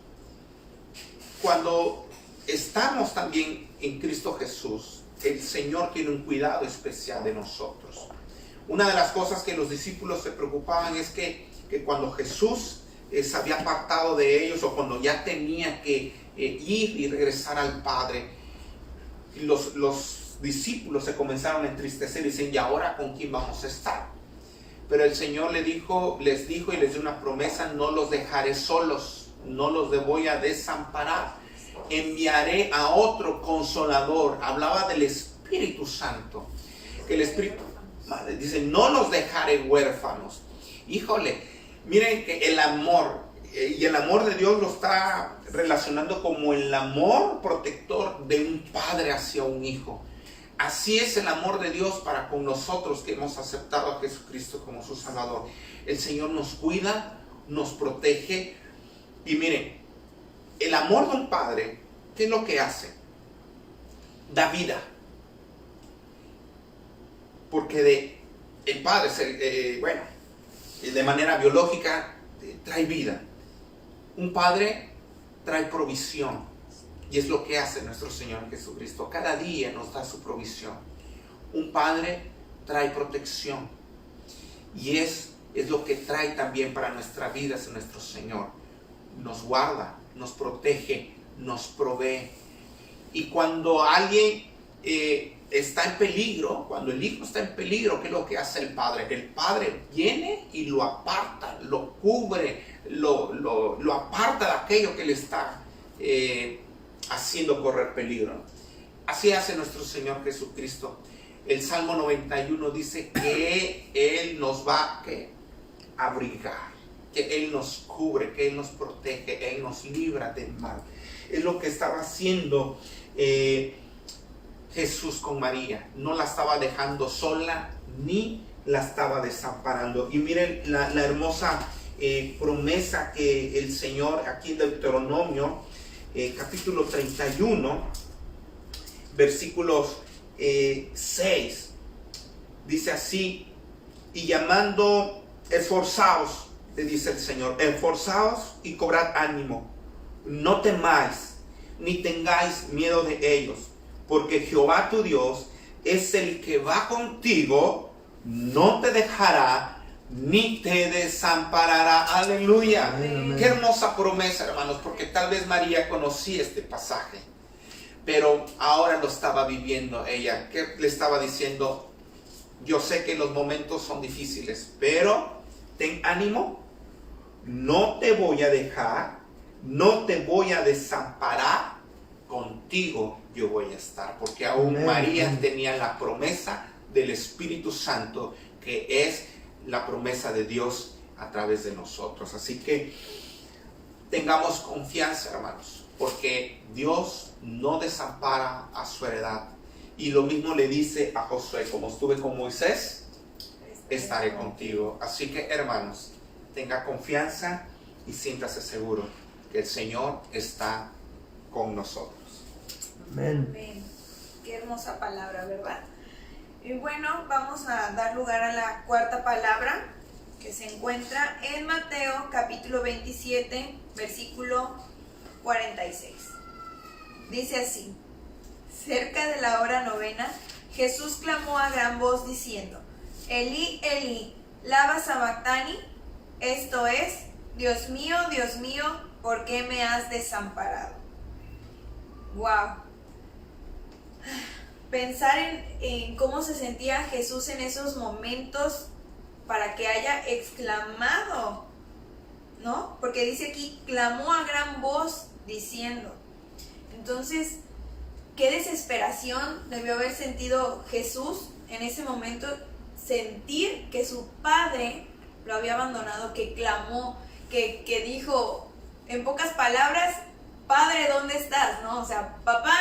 cuando estamos también en Cristo Jesús, el Señor tiene un cuidado especial de nosotros. Una de las cosas que los discípulos se preocupaban es que cuando Jesús se había apartado de ellos, o cuando ya tenía que ir y regresar al Padre, los discípulos se comenzaron a entristecer y dicen, ¿y ahora con quién vamos a estar? Pero el Señor les dijo y les dio una promesa: no los dejaré solos, no los voy a desamparar, enviaré a otro consolador. Hablaba del Espíritu Santo, que el Espíritu, dice, no los dejaré huérfanos. Híjole, miren que el amor, y el amor de Dios lo está relacionando como el amor protector de un padre hacia un hijo. Así es el amor de Dios para con nosotros que hemos aceptado a Jesucristo como su Salvador. El Señor nos cuida, nos protege. Y miren, el amor de un padre, ¿qué es lo que hace? Da vida. Porque el padre, de manera biológica, trae vida. Un padre trae provisión. Y es lo que hace nuestro Señor Jesucristo. Cada día nos da su provisión. Un padre trae protección. Y es lo que trae también para nuestra vida es nuestro Señor. Nos guarda, nos protege, nos provee. Y cuando alguien está en peligro, cuando el hijo está en peligro, ¿qué es lo que hace el padre? El padre viene y lo aparta, lo cubre, lo aparta de aquello que le está haciendo correr peligro. Así hace nuestro Señor Jesucristo. El Salmo 91 dice que Él nos va a abrigar, que Él nos cubre, que Él nos protege, Él nos libra del mal. Es lo que estaba haciendo Jesús con María. No la estaba dejando sola ni la estaba desamparando. Y miren la hermosa promesa que el Señor aquí en Deuteronomio capítulo 31 versículos 6 dice así: y llamando, esforzaos, le dice el Señor, esforzaos y cobrad ánimo, no temáis ni tengáis miedo de ellos, porque Jehová tu Dios es el que va contigo, no te dejará ni te desamparará. Aleluya. Amén. Qué hermosa promesa, hermanos, porque tal vez María conocía este pasaje, pero ahora lo estaba viviendo ella. ¿Qué le estaba diciendo? Yo sé que los momentos son difíciles, pero ten ánimo, no te voy a dejar, no te voy a desamparar, contigo yo voy a estar, porque aún Amén. María tenía la promesa del Espíritu Santo, que es la promesa de Dios a través de nosotros. Así que tengamos confianza, hermanos, porque Dios no desampara a su heredad. Y lo mismo le dice a Josué: como estuve con Moisés, estaré contigo. Así que, hermanos, tenga confianza y siéntase seguro que el Señor está con nosotros. Amén. Amén. Qué hermosa palabra, ¿verdad? Y bueno, vamos a dar lugar a la cuarta palabra, que se encuentra en Mateo capítulo 27, versículo 46. Dice así: cerca de la hora novena, Jesús clamó a gran voz diciendo: Elí, Elí, lama sabactani, esto es, Dios mío, ¿por qué me has desamparado? Wow. Pensar en cómo se sentía Jesús en esos momentos para que haya exclamado, ¿no? Porque dice aquí, clamó a gran voz diciendo. Entonces, qué desesperación debió haber sentido Jesús en ese momento, sentir que su padre lo había abandonado, que clamó, que dijo, en pocas palabras, Padre, ¿dónde estás? ¿No? O sea, papá,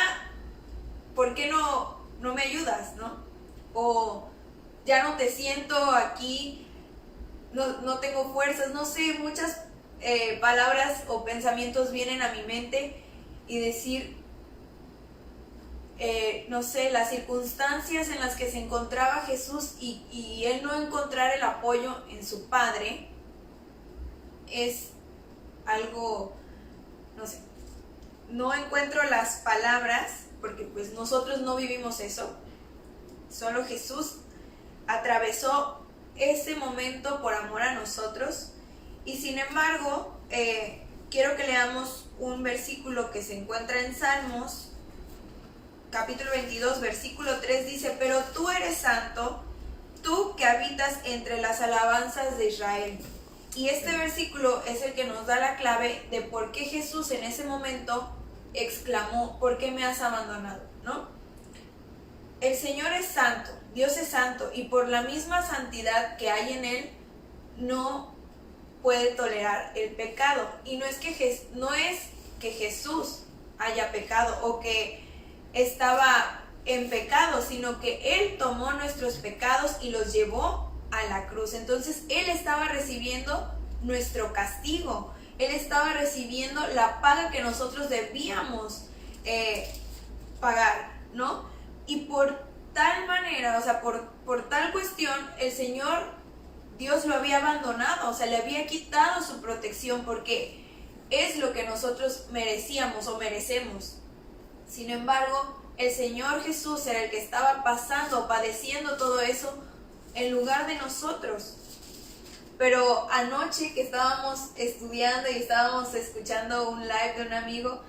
¿por qué no me ayudas? ¿No? O ya no te siento aquí, no tengo fuerzas, no sé, muchas palabras o pensamientos vienen a mi mente y decir, no sé, las circunstancias en las que se encontraba Jesús y él no encontrar el apoyo en su padre es algo, no sé, no encuentro las palabras porque pues nosotros no vivimos eso. Solo Jesús atravesó ese momento por amor a nosotros. Y sin embargo, quiero que leamos un versículo que se encuentra en Salmos, capítulo 22, versículo 3, dice: pero tú eres santo, tú que habitas entre las alabanzas de Israel. Y este versículo es el que nos da la clave de por qué Jesús en ese momento exclamó: ¿por qué me has abandonado? ¿No? El Señor es santo, Dios es santo, y por la misma santidad que hay en Él, no puede tolerar el pecado. Y no es que Jesús haya pecado o que estaba en pecado, sino que Él tomó nuestros pecados y los llevó a la cruz. Entonces Él estaba recibiendo nuestro castigo, Él estaba recibiendo la paga que nosotros debíamos pagar, ¿no? Y por tal manera, o sea, por tal cuestión, el Señor, Dios lo había abandonado, o sea, le había quitado su protección, porque es lo que nosotros merecíamos o merecemos. Sin embargo, el Señor Jesús era el que estaba pasando, padeciendo todo eso en lugar de nosotros. Pero anoche que estábamos estudiando y estábamos escuchando un live de un amigo,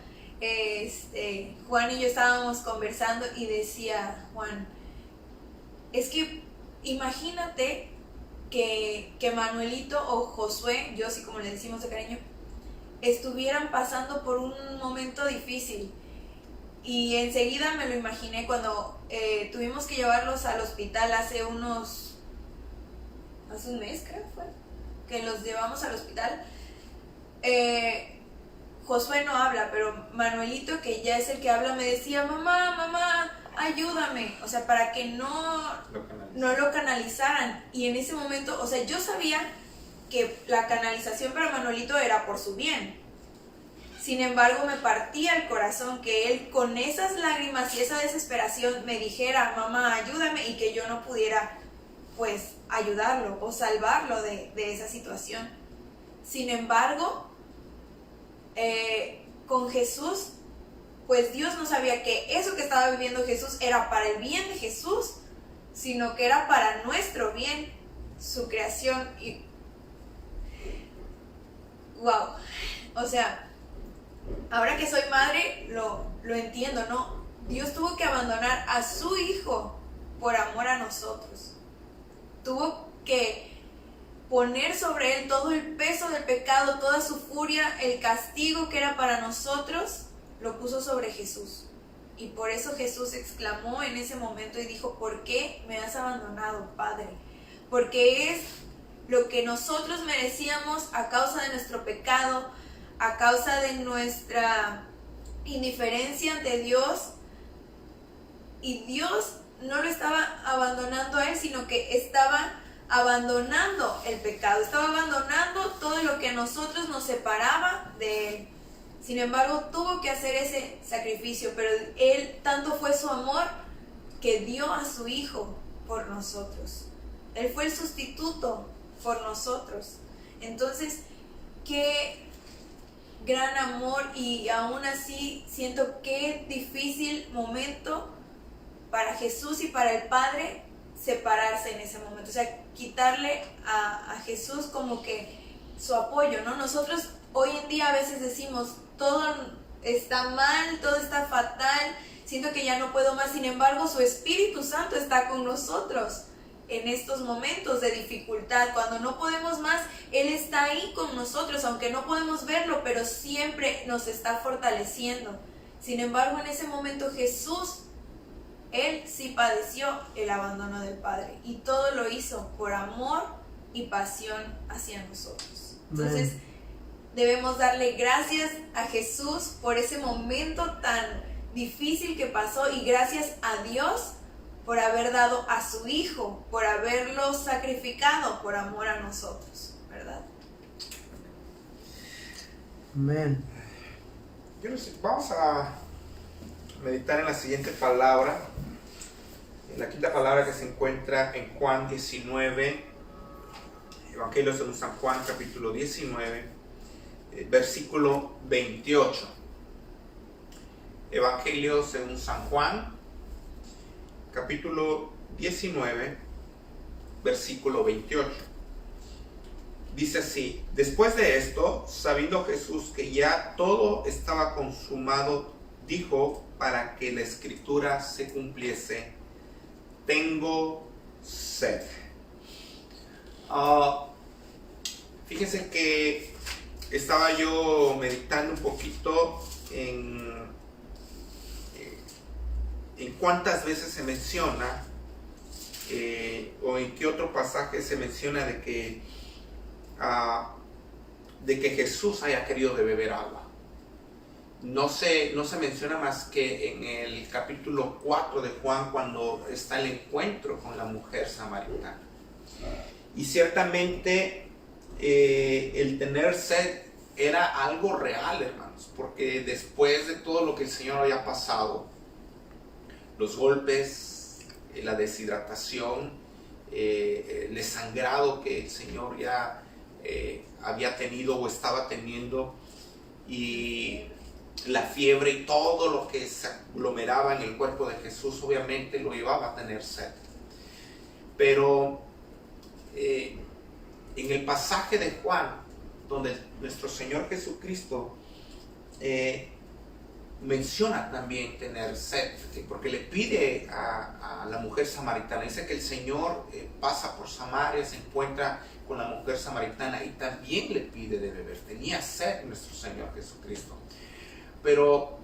Juan y yo estábamos conversando y decía Juan, es que imagínate que Manuelito o Josué, yo sí como le decimos de cariño, estuvieran pasando por un momento difícil. Y enseguida me lo imaginé cuando tuvimos que llevarlos al hospital hace un mes, creo fue, que los llevamos al hospital. Josué no habla, pero Manuelito, que ya es el que habla, me decía: mamá, ayúdame, o sea, para que no lo canalizaran. Y en ese momento, o sea, yo sabía que la canalización para Manuelito era por su bien. Sin embargo, me partía el corazón que él, con esas lágrimas y esa desesperación, me dijera: mamá, ayúdame, y que yo no pudiera, pues, ayudarlo o salvarlo de esa situación. Sin embargo, con Jesús, pues Dios no sabía que eso que estaba viviendo Jesús era para el bien de Jesús, sino que era para nuestro bien, su creación. Y wow, o sea, ahora que soy madre lo entiendo, ¿no? Dios tuvo que abandonar a su hijo por amor a nosotros. Tuvo que poner sobre él todo el peso del pecado, toda su furia, el castigo que era para nosotros, lo puso sobre Jesús. Y por eso Jesús exclamó en ese momento y dijo: ¿por qué me has abandonado, Padre? Porque es lo que nosotros merecíamos a causa de nuestro pecado, a causa de nuestra indiferencia ante Dios. Y Dios no lo estaba abandonando a él, sino que estaba abandonando el pecado, estaba abandonando todo lo que a nosotros nos separaba de él. Sin embargo, tuvo que hacer ese sacrificio, pero él, tanto fue su amor que dio a su hijo por nosotros. Él fue el sustituto por nosotros. Entonces, qué gran amor, y aún así siento qué difícil momento para Jesús y para el Padre separarse en ese momento, o sea, quitarle a Jesús como que su apoyo, ¿no? Nosotros hoy en día a veces decimos: todo está mal, todo está fatal, siento que ya no puedo más. Sin embargo, su Espíritu Santo está con nosotros en estos momentos de dificultad. Cuando no podemos más, Él está ahí con nosotros, aunque no podemos verlo, pero siempre nos está fortaleciendo. Sin embargo, en ese momento Jesús, Él sí padeció el abandono del Padre, y todo lo hizo por amor y pasión hacia nosotros. Entonces, debemos darle gracias a Jesús por ese momento tan difícil que pasó, y gracias a Dios por haber dado a su Hijo, por haberlo sacrificado por amor a nosotros, ¿verdad? Amén. Yo no sé, vamos a meditar en la siguiente palabra, la quinta palabra que se encuentra en Juan 19, Evangelio según San Juan, capítulo 19, versículo 28. Evangelio según San Juan, capítulo 19, versículo 28. Dice así: después de esto, sabiendo Jesús que ya todo estaba consumado, dijo, para que la escritura se cumpliese: tengo sed. Fíjense que estaba yo meditando un poquito en cuántas veces se menciona o en qué otro pasaje se menciona de que Jesús haya querido de beber agua. No se menciona más que en el capítulo 4 de Juan, cuando está el encuentro con la mujer samaritana. Y ciertamente el tener sed era algo real, hermanos, porque después de todo lo que el Señor había pasado, los golpes, la deshidratación, el sangrado que el Señor ya había tenido o estaba teniendo, y la fiebre y todo lo que se aglomeraba en el cuerpo de Jesús, obviamente lo llevaba a tener sed. Pero en el pasaje de Juan, donde nuestro Señor Jesucristo menciona también tener sed, porque le pide a la mujer samaritana. Dice que el Señor pasa por Samaria, se encuentra con la mujer samaritana y también le pide de beber. Tenía sed nuestro Señor Jesucristo. Pero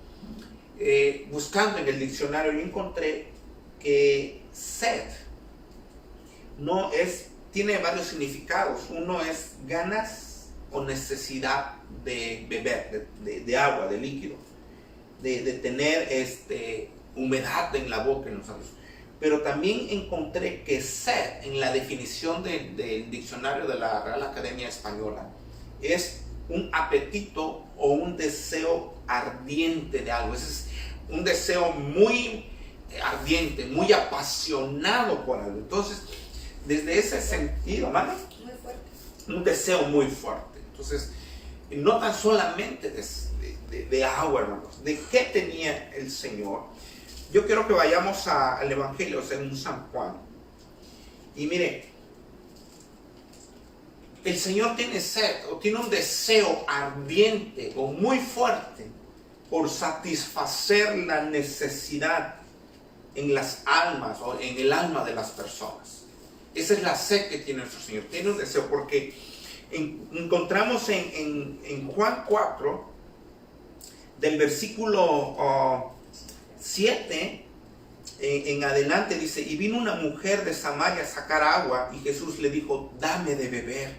buscando en el diccionario, yo encontré que sed tiene varios significados. Uno es ganas o necesidad de beber, de agua, de líquido, de tener humedad en la boca, en los labios. Pero también encontré que sed, en la definición del diccionario de la Real Academia Española, es un apetito o un deseo ardiente de algo. Es un deseo muy ardiente, muy apasionado por algo. Entonces, desde ese sentido, ¿vale? Muy fuerte. Un deseo muy fuerte. Entonces, no tan solamente de agua, hermanos. ¿De qué tenía el Señor? Yo quiero que vayamos al Evangelio según San Juan. Y mire, el Señor tiene sed o tiene un deseo ardiente o muy fuerte por satisfacer la necesidad en las almas o en el alma de las personas. Esa es la sed que tiene nuestro Señor. Tiene un deseo, porque encontramos en Juan 4, del versículo 7 en adelante, dice: y vino una mujer de Samaria a sacar agua, y Jesús le dijo: dame de beber.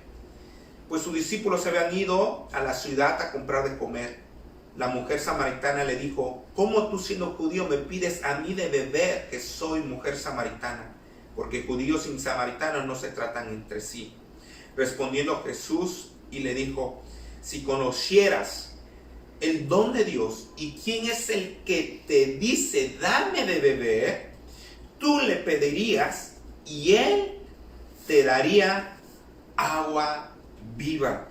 Pues sus discípulos se habían ido a la ciudad a comprar de comer. La mujer samaritana le dijo: ¿cómo tú, siendo judío, me pides a mí de beber, que soy mujer samaritana? Porque judíos y samaritanos no se tratan entre sí. Respondiendo Jesús y le dijo: si conocieras el don de Dios y quién es el que te dice dame de beber, tú le pedirías y él te daría agua viva.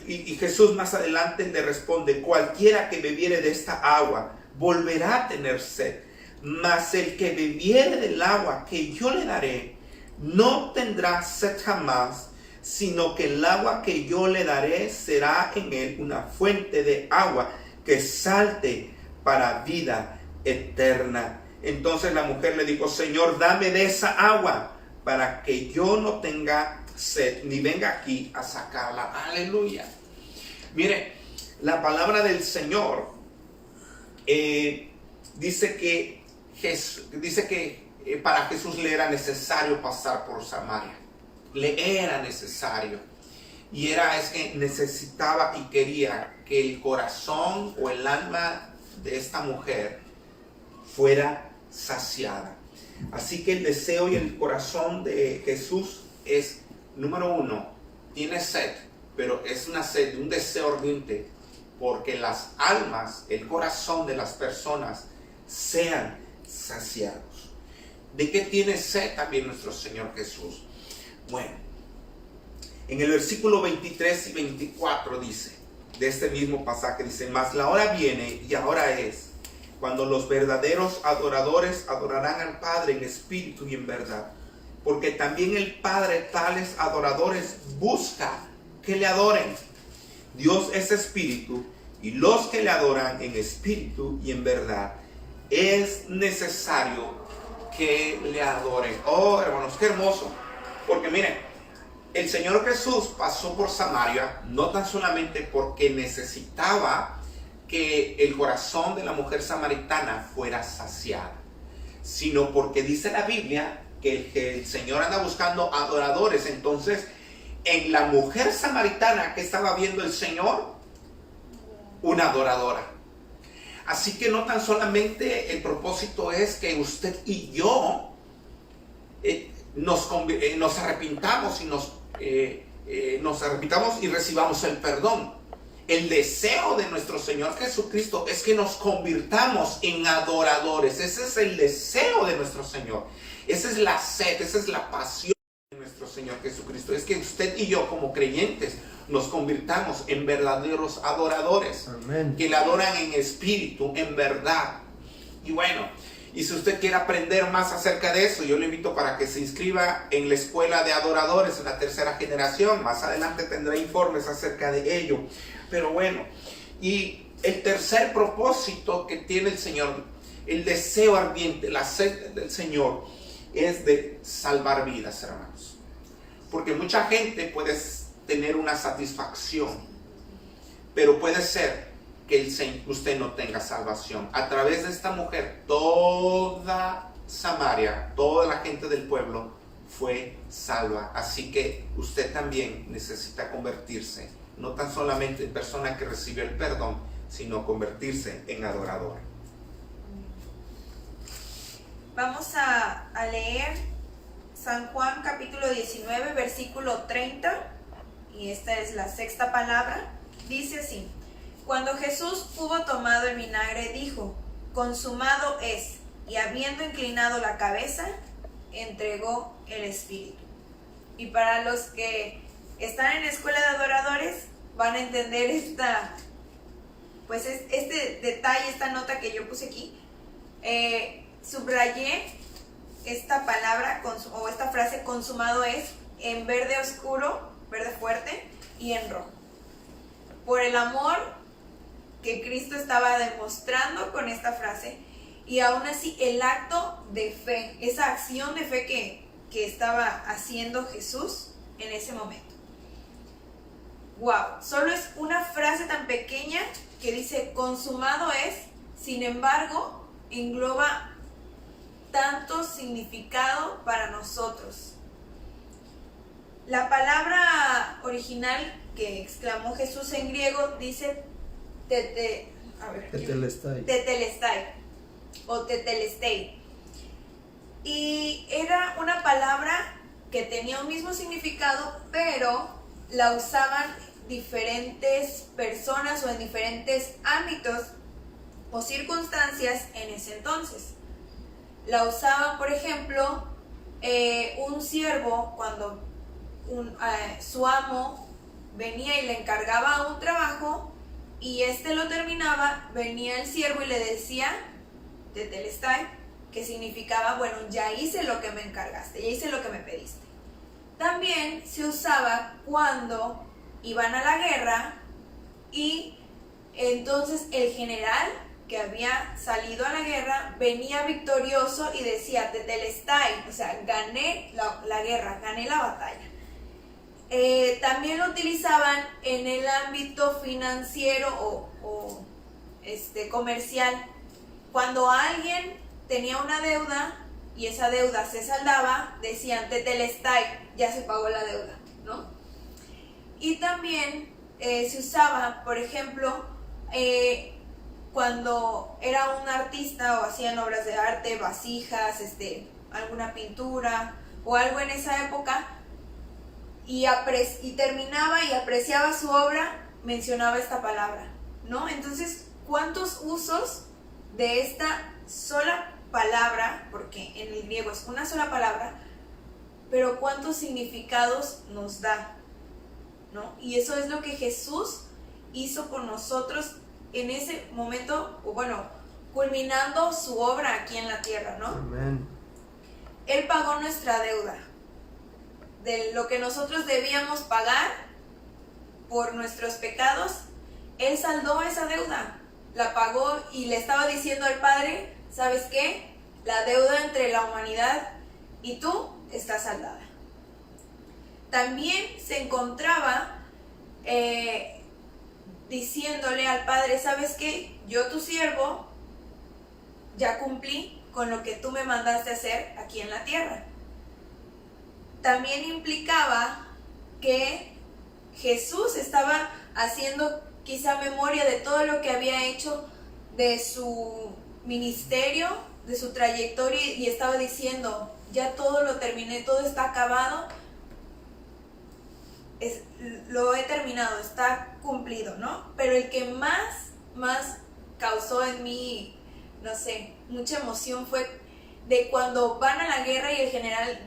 Y Jesús más adelante le responde: cualquiera que bebiere de esta agua volverá a tener sed, mas el que bebiere del agua que yo le daré no tendrá sed jamás, sino que el agua que yo le daré será en él una fuente de agua que salte para vida eterna. Entonces la mujer le dijo: Señor, dame de esa agua para que yo no tenga sed ni venga aquí a sacarla. Aleluya. Mire, la palabra del Señor dice que para Jesús le era necesario pasar por Samaria. Le era necesario. Y es que necesitaba y quería que el corazón o el alma de esta mujer fuera saciada. Así que el deseo y el corazón de Jesús es, número uno, tiene sed, pero es una sed, un deseo ardiente, porque las almas, el corazón de las personas sean saciados. ¿De qué tiene sed también nuestro Señor Jesús? Bueno, en el versículo 23 y 24 dice, de este mismo pasaje, dice: mas la hora viene y ahora es, cuando los verdaderos adoradores adorarán al Padre en espíritu y en verdad. Porque también el Padre tales adoradores busca que le adoren. Dios es espíritu, y los que le adoran en espíritu y en verdad, es necesario que le adoren. Oh, hermanos, qué hermoso. Porque miren, el Señor Jesús pasó por Samaria no tan solamente porque necesitaba que el corazón de la mujer samaritana fuera saciado, sino porque dice la Biblia que el Señor anda buscando adoradores. Entonces, en la mujer samaritana que estaba viendo el Señor, una adoradora. Así que no tan solamente el propósito es que usted y yo nos arrepintamos y recibamos el perdón. El deseo de nuestro Señor Jesucristo es que nos convirtamos en adoradores. Ese es el deseo de nuestro Señor. Esa es la sed, esa es la pasión de nuestro Señor Jesucristo. Es que usted y yo como creyentes nos convirtamos en verdaderos adoradores. Amén. Que le adoran en espíritu, en verdad. Y bueno, y si usted quiere aprender más acerca de eso, yo le invito para que se inscriba en la escuela de adoradores en la tercera generación. Más adelante tendré informes acerca de ello. Pero bueno, y el tercer propósito que tiene el Señor, el deseo ardiente, la sed del Señor, es de salvar vidas, hermanos. Porque mucha gente puede tener una satisfacción, pero puede ser que usted no tenga salvación. A través de esta mujer, toda Samaria, toda la gente del pueblo fue salva. Así que usted también necesita convertirse, no tan solamente en persona que recibió el perdón, sino convertirse en adorador. Vamos a leer San Juan capítulo 19, versículo 30, y esta es la sexta palabra. Dice así: cuando Jesús hubo tomado el vinagre, dijo: consumado es, y habiendo inclinado la cabeza, entregó el espíritu. Y para los que están en la escuela de adoradores, van a entender este detalle, esta nota que yo puse aquí. Subrayé esta palabra o esta frase consumado es en verde oscuro, verde fuerte, y en rojo. Por el amor que Cristo estaba demostrando con esta frase, y aún así el acto de fe, esa acción de fe que estaba haciendo Jesús en ese momento. Wow, solo es una frase tan pequeña que dice consumado es, sin embargo, engloba tanto significado para nosotros. La palabra original que exclamó Jesús en griego dice tetelestai o tetelestei, y era una palabra que tenía un mismo significado, pero la usaban diferentes personas o en diferentes ámbitos o circunstancias en ese entonces. La usaban, por ejemplo, un siervo cuando su amo venía y le encargaba un trabajo y lo terminaba, venía el siervo y le decía tetelestai, que significaba, bueno, ya hice lo que me encargaste, ya hice lo que me pediste. También se usaba cuando iban a la guerra y entonces el general que había salido a la guerra venía victorioso y decía tetelestai, o sea, gané la guerra, gané la batalla. También lo utilizaban en el ámbito financiero o comercial. Cuando alguien tenía una deuda y esa deuda se saldaba, decían tetelestai, ya se pagó la deuda, ¿no? Y también se usaba, por ejemplo, cuando era un artista o hacían obras de arte, vasijas, alguna pintura o algo en esa época, y terminaba y apreciaba su obra, mencionaba esta palabra, ¿no? Entonces, ¿cuántos usos de esta sola palabra, porque en el griego es una sola palabra, pero cuántos significados nos da, ¿no? Y eso es lo que Jesús hizo por nosotros en ese momento, o bueno, culminando su obra aquí en la tierra, ¿no? Amén. Él pagó nuestra deuda, de lo que nosotros debíamos pagar por nuestros pecados. Él saldó esa deuda, la pagó y le estaba diciendo al Padre, ¿sabes qué? La deuda entre la humanidad y tú está saldada. También se encontraba diciéndole al Padre, ¿sabes qué? Yo, tu siervo, ya cumplí con lo que tú me mandaste hacer aquí en la tierra. También implicaba que Jesús estaba haciendo quizá memoria de todo lo que había hecho, de su ministerio, de su trayectoria, y estaba diciendo, ya todo lo terminé, todo está acabado, lo he terminado, está cumplido, ¿no? Pero el que más causó en mí, no sé, mucha emoción fue de cuando van a la guerra y el general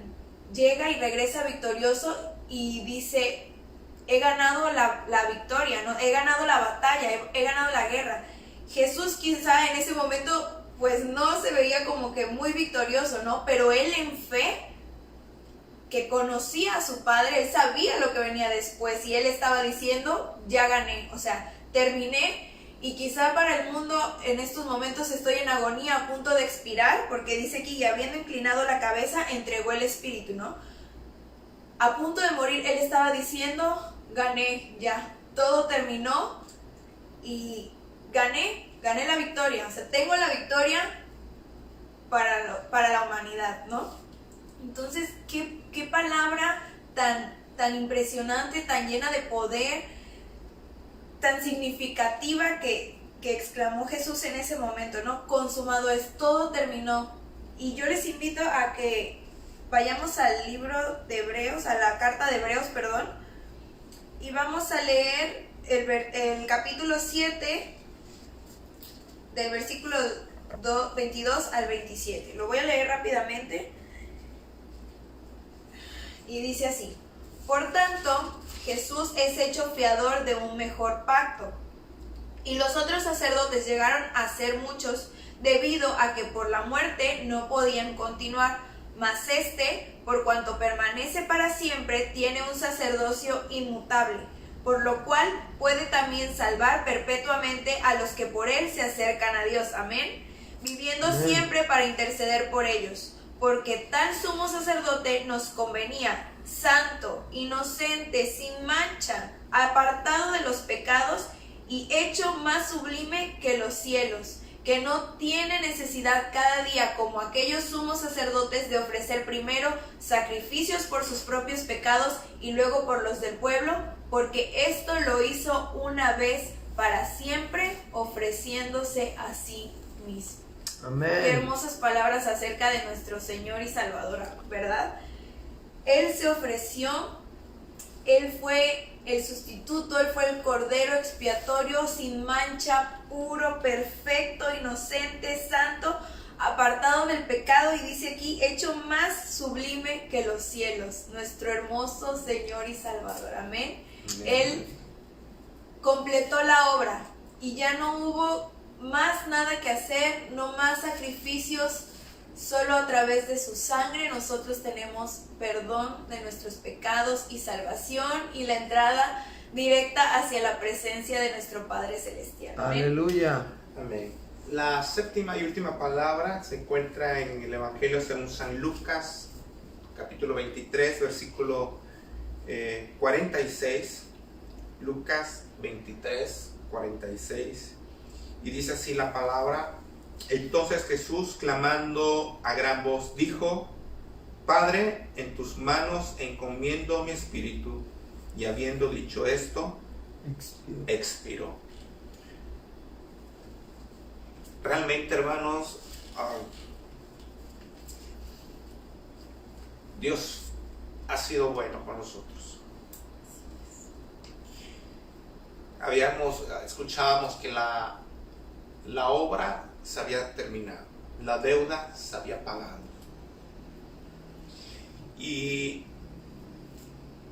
llega y regresa victorioso y dice, he ganado la victoria, ¿no? He ganado la batalla, he ganado la guerra. Jesús quizá en ese momento pues no se veía como que muy victorioso, ¿no? Pero él en fe, que conocía a su Padre, él sabía lo que venía después y él estaba diciendo, ya gané, o sea, terminé. Y quizá para el mundo en estos momentos estoy en agonía, a punto de expirar, porque dice aquí, y habiendo inclinado la cabeza, entregó el espíritu, ¿no? A punto de morir, él estaba diciendo, gané, ya, todo terminó y gané la victoria, o sea, tengo la victoria para la humanidad, ¿no? Entonces, qué palabra tan impresionante, tan llena de poder, tan significativa que exclamó Jesús en ese momento, ¿no? Consumado es, todo terminó. Y yo les invito a que vayamos al libro de Hebreos, a la carta de Hebreos, perdón, y vamos a leer el capítulo 7, del versículo 22 al 27. Lo voy a leer rápidamente. Y dice así: por tanto, Jesús es hecho fiador de un mejor pacto, y los otros sacerdotes llegaron a ser muchos, debido a que por la muerte no podían continuar, mas este, por cuanto permanece para siempre, tiene un sacerdocio inmutable, por lo cual puede también salvar perpetuamente a los que por él se acercan a Dios. Amén. Viviendo siempre para interceder por ellos. Porque tal sumo sacerdote nos convenía, santo, inocente, sin mancha, apartado de los pecados y hecho más sublime que los cielos, que no tiene necesidad cada día, como aquellos sumos sacerdotes, de ofrecer primero sacrificios por sus propios pecados y luego por los del pueblo, porque esto lo hizo una vez para siempre, ofreciéndose a sí mismo. Amén. Qué hermosas palabras acerca de nuestro Señor y Salvador, ¿verdad? Él se ofreció, Él fue el sustituto, Él fue el cordero expiatorio, sin mancha, puro, perfecto, inocente, santo, apartado del pecado, y dice aquí, hecho más sublime que los cielos, nuestro hermoso Señor y Salvador. Amén. Él completó la obra y ya no hubo más nada que hacer, no más sacrificios. Solo a través de su sangre nosotros tenemos perdón de nuestros pecados y salvación y la entrada directa hacia la presencia de nuestro Padre Celestial. Amén. Aleluya. Amén. La séptima y última palabra se encuentra en el Evangelio según San Lucas, capítulo 23, versículo 46. Lucas 23, 46. Y dice así la palabra: entonces Jesús, clamando a gran voz, dijo: Padre, en tus manos encomiendo mi espíritu. Y habiendo dicho esto, expiró. Realmente, hermanos, Dios ha sido bueno con nosotros. Escuchábamos que la obra se había terminado, la deuda se había pagado. Y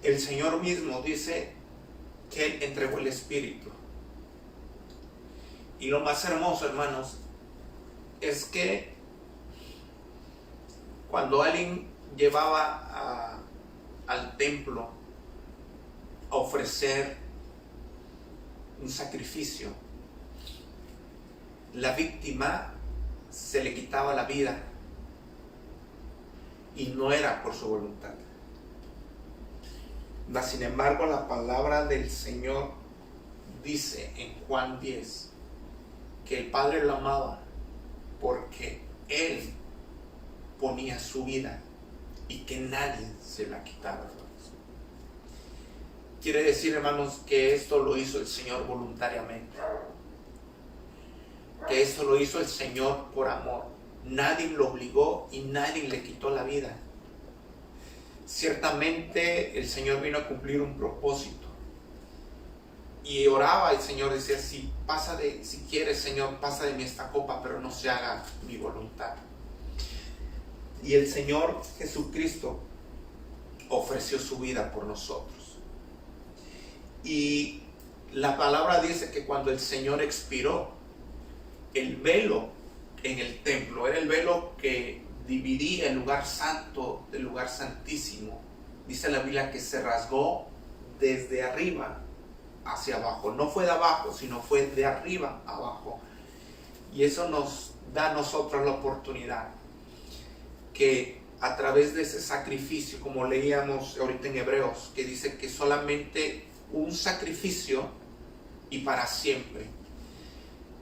el Señor mismo dice que Él entregó el Espíritu. Y lo más hermoso, hermanos, es que cuando alguien llevaba al templo a ofrecer un sacrificio, la víctima se le quitaba la vida y no era por su voluntad. Mas, sin embargo, la palabra del Señor dice en Juan 10 que el Padre lo amaba porque Él ponía su vida y que nadie se la quitaba. Quiere decir, hermanos, que esto lo hizo el Señor voluntariamente, que esto lo hizo el Señor por amor. Nadie lo obligó y nadie le quitó la vida. Ciertamente el Señor vino a cumplir un propósito y oraba el Señor, decía: si quieres, Señor, pasa de mí esta copa, pero no se haga mi voluntad. Y el Señor Jesucristo ofreció su vida por nosotros. Y la palabra dice que cuando el Señor expiró, el velo en el templo era el velo que dividía el lugar santo del lugar santísimo. Dice la Biblia que se rasgó desde arriba hacia abajo. No fue de abajo, sino fue de arriba a abajo. Y eso nos da a nosotros la oportunidad que a través de ese sacrificio, como leíamos ahorita en Hebreos, que dice que solamente un sacrificio y para siempre.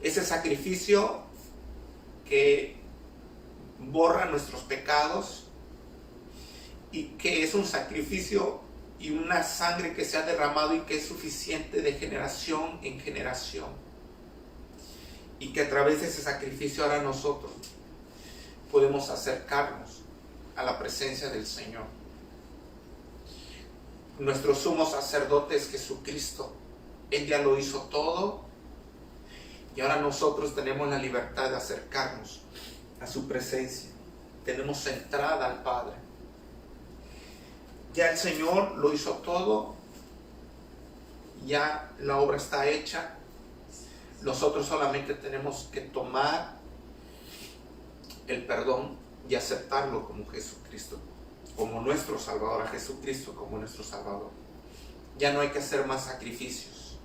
Ese sacrificio que borra nuestros pecados y que es un sacrificio y una sangre que se ha derramado y que es suficiente de generación en generación. Y que a través de ese sacrificio ahora nosotros podemos acercarnos a la presencia del Señor. Nuestro sumo sacerdote es Jesucristo. Él ya lo hizo todo y ahora nosotros tenemos la libertad de acercarnos a su presencia. Tenemos entrada al Padre. Ya el Señor lo hizo todo, ya la obra está hecha. Nosotros solamente tenemos que tomar el perdón y aceptarlo como Jesucristo, como nuestro Salvador, a Jesucristo como nuestro Salvador. Ya no hay que hacer más sacrificios.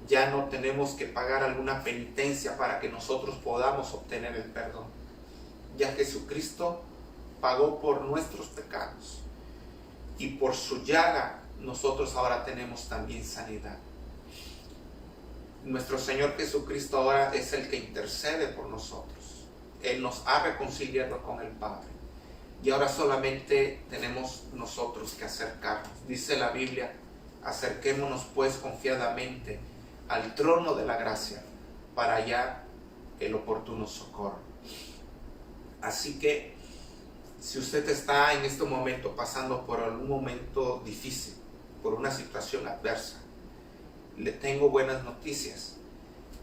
Ya no tenemos que pagar alguna penitencia para que nosotros podamos obtener el perdón. Ya Jesucristo pagó por nuestros pecados y por su llaga nosotros ahora tenemos también sanidad. Nuestro Señor Jesucristo ahora es el que intercede por nosotros. Él nos ha reconciliado con el Padre. Y ahora solamente tenemos nosotros que acercarnos. Dice la Biblia: acerquémonos pues confiadamente al trono de la gracia para hallar el oportuno socorro. Así que si usted está en este momento pasando por algún momento difícil, por una situación adversa, le tengo buenas noticias.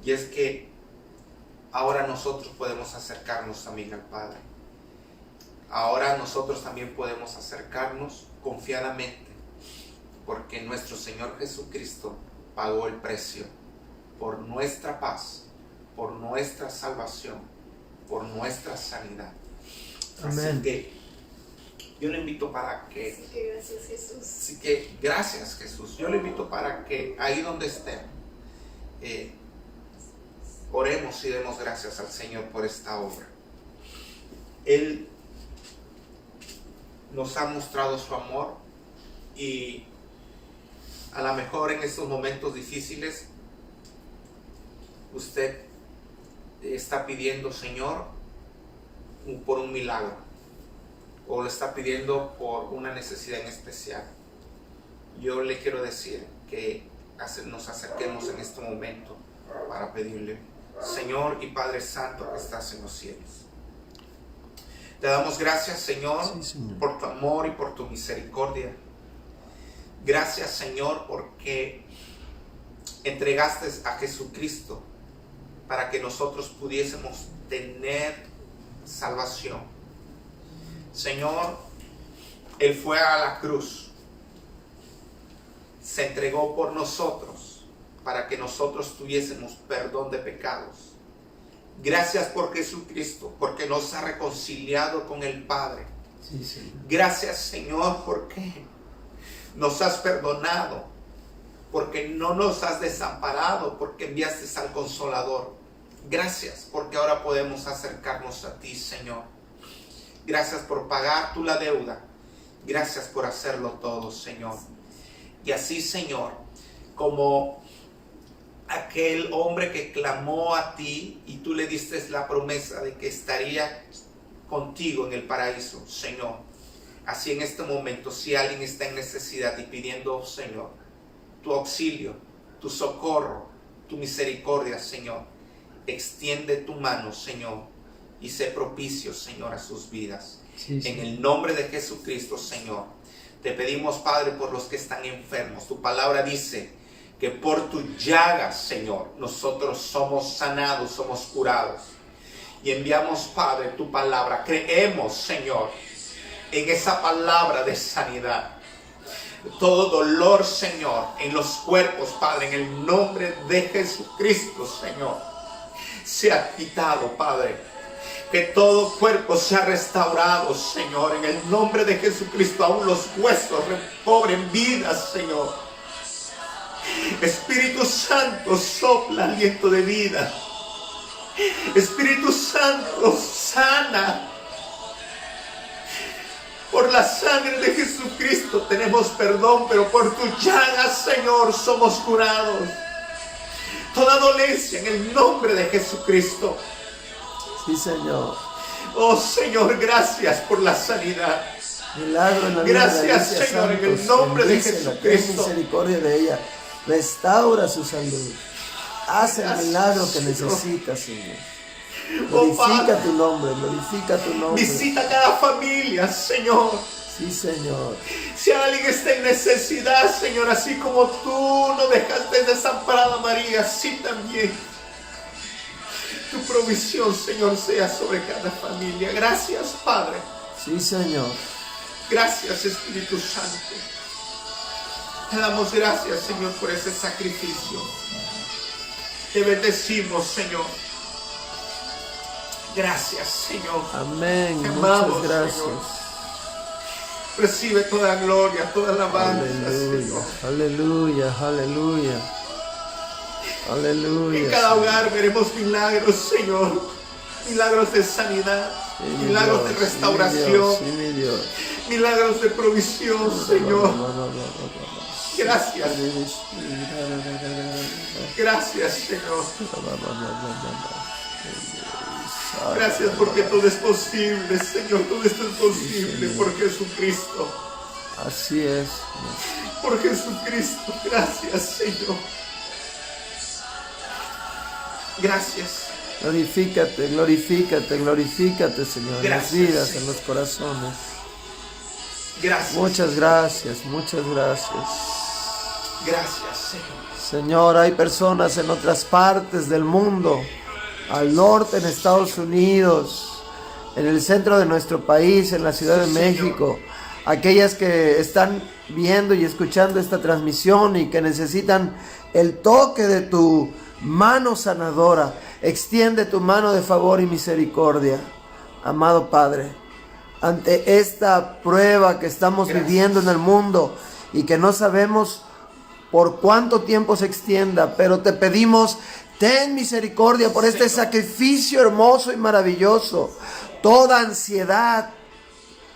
Y es que ahora nosotros podemos acercarnos también al Padre. Ahora nosotros también podemos acercarnos confiadamente, porque nuestro Señor Jesucristo pagó el precio por nuestra paz, por nuestra salvación, por nuestra sanidad. Amén. Así que yo le invito para que... Así que gracias, Jesús. Así que gracias, Jesús. Yo le invito para que ahí donde estén, oremos y demos gracias al Señor por esta obra. Él nos ha mostrado su amor y a lo mejor en estos momentos difíciles usted está pidiendo, Señor, por un milagro, o lo está pidiendo por una necesidad en especial. Yo le quiero decir que nos acerquemos en este momento para pedirle: Señor y Padre Santo que estás en los cielos, te damos gracias, Señor, Señor, por tu amor y por tu misericordia. Gracias, Señor, porque entregaste a Jesucristo para que nosotros pudiésemos tener salvación. Señor, Él fue a la cruz, se entregó por nosotros para que nosotros tuviésemos perdón de pecados. Gracias por Jesucristo, porque nos ha reconciliado con el Padre. Sí, Señor. Gracias, Señor, porque nos has perdonado, porque no nos has desamparado, porque enviaste al Consolador. Gracias, porque ahora podemos acercarnos a ti, Señor. Gracias por pagar tú la deuda. Gracias por hacerlo todo, Señor. Y así, Señor, como aquel hombre que clamó a ti y tú le diste la promesa de que estaría contigo en el paraíso, Señor. Así en este momento, si alguien está en necesidad y pidiendo, Señor, tu auxilio, tu socorro, tu misericordia, Señor, extiende tu mano, Señor, y sé propicio, Señor, a sus vidas. Sí, En el nombre de Jesucristo, Señor, te pedimos, Padre, por los que están enfermos. Tu palabra dice que por tu llaga, Señor, nosotros somos sanados, somos curados. Y enviamos, Padre, tu palabra. Creemos, Señor, en esa palabra de sanidad. Todo dolor, Señor, en los cuerpos, Padre, en el nombre de Jesucristo, Señor, sea quitado, Padre. Que todo cuerpo sea restaurado, Señor, en el nombre de Jesucristo. Aún los huesos recobren vida, Señor. Espíritu Santo, sopla aliento de vida. Espíritu Santo, sana. Por la sangre de Jesucristo tenemos perdón, pero por tu llaga, Señor, somos curados. Toda dolencia en el nombre de Jesucristo. Sí, Señor. Oh, Señor, gracias por la sanidad. Milagro en la vida Gracias, de Alicia Señor, en Santos. el nombre de Bendícela, Jesucristo. ten misericordia de ella. Restaura su salud. Haz el Gracias, milagro que Señor. necesita, Señor. Oh, Glorifica Padre, tu nombre, glorifica tu nombre. visita cada familia, Señor. Sí, Señor. Si alguien está en necesidad, Señor, así como tú no dejaste desamparada a María, así también tu provisión, Señor, sea sobre cada familia. Gracias, Padre. Sí, Señor. Gracias, Espíritu Santo. Te damos gracias, Señor, por ese sacrificio. Te bendecimos, Señor. Gracias, Señor. Amén. Te Muchas amamos, gracias. Señor. Recibe toda gloria, toda alabanza, Aleluya, Señor. aleluya, aleluya. Aleluya. En cada hogar veremos milagros, Señor. Milagros de sanidad. Sí, mi Milagros Dios, de restauración. Sí, mi Dios. Milagros de provisión, Señor. Gracias. Gracias, Señor. Gracias porque todo es posible, Señor. Todo esto es posible por Jesucristo. Así es. Por Jesucristo. Gracias, Señor. Gracias. Glorifícate, glorifícate, glorifícate, Señor, en las Gracias, vidas, Señor. en los corazones. Gracias. Muchas gracias, muchas gracias. Gracias, Señor. Señor, hay personas en otras partes del mundo, al norte en Estados Unidos, en el centro de nuestro país, en la Ciudad de Sí, México, aquellas que están viendo y escuchando esta transmisión y que necesitan el toque de tu mano sanadora. Extiende tu mano de favor y misericordia, amado Padre, ante esta prueba que estamos viviendo en el mundo y que no sabemos por cuánto tiempo se extienda, pero te pedimos, ten misericordia por este sacrificio hermoso y maravilloso. Toda ansiedad,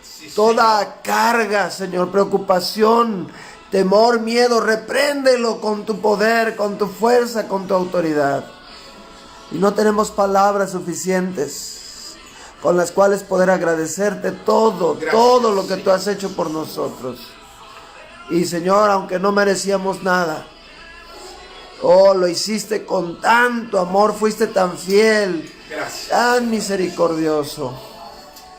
Sí, toda carga, Señor, preocupación, temor, miedo, repréndelo con tu poder, con tu fuerza, con tu autoridad. Y no tenemos palabras suficientes con las cuales poder agradecerte todo, Gracias, todo lo que Señor. tú has hecho por nosotros. Y Señor, aunque no merecíamos nada, oh, lo hiciste con tanto amor, fuiste tan fiel, Gracias. tan misericordioso.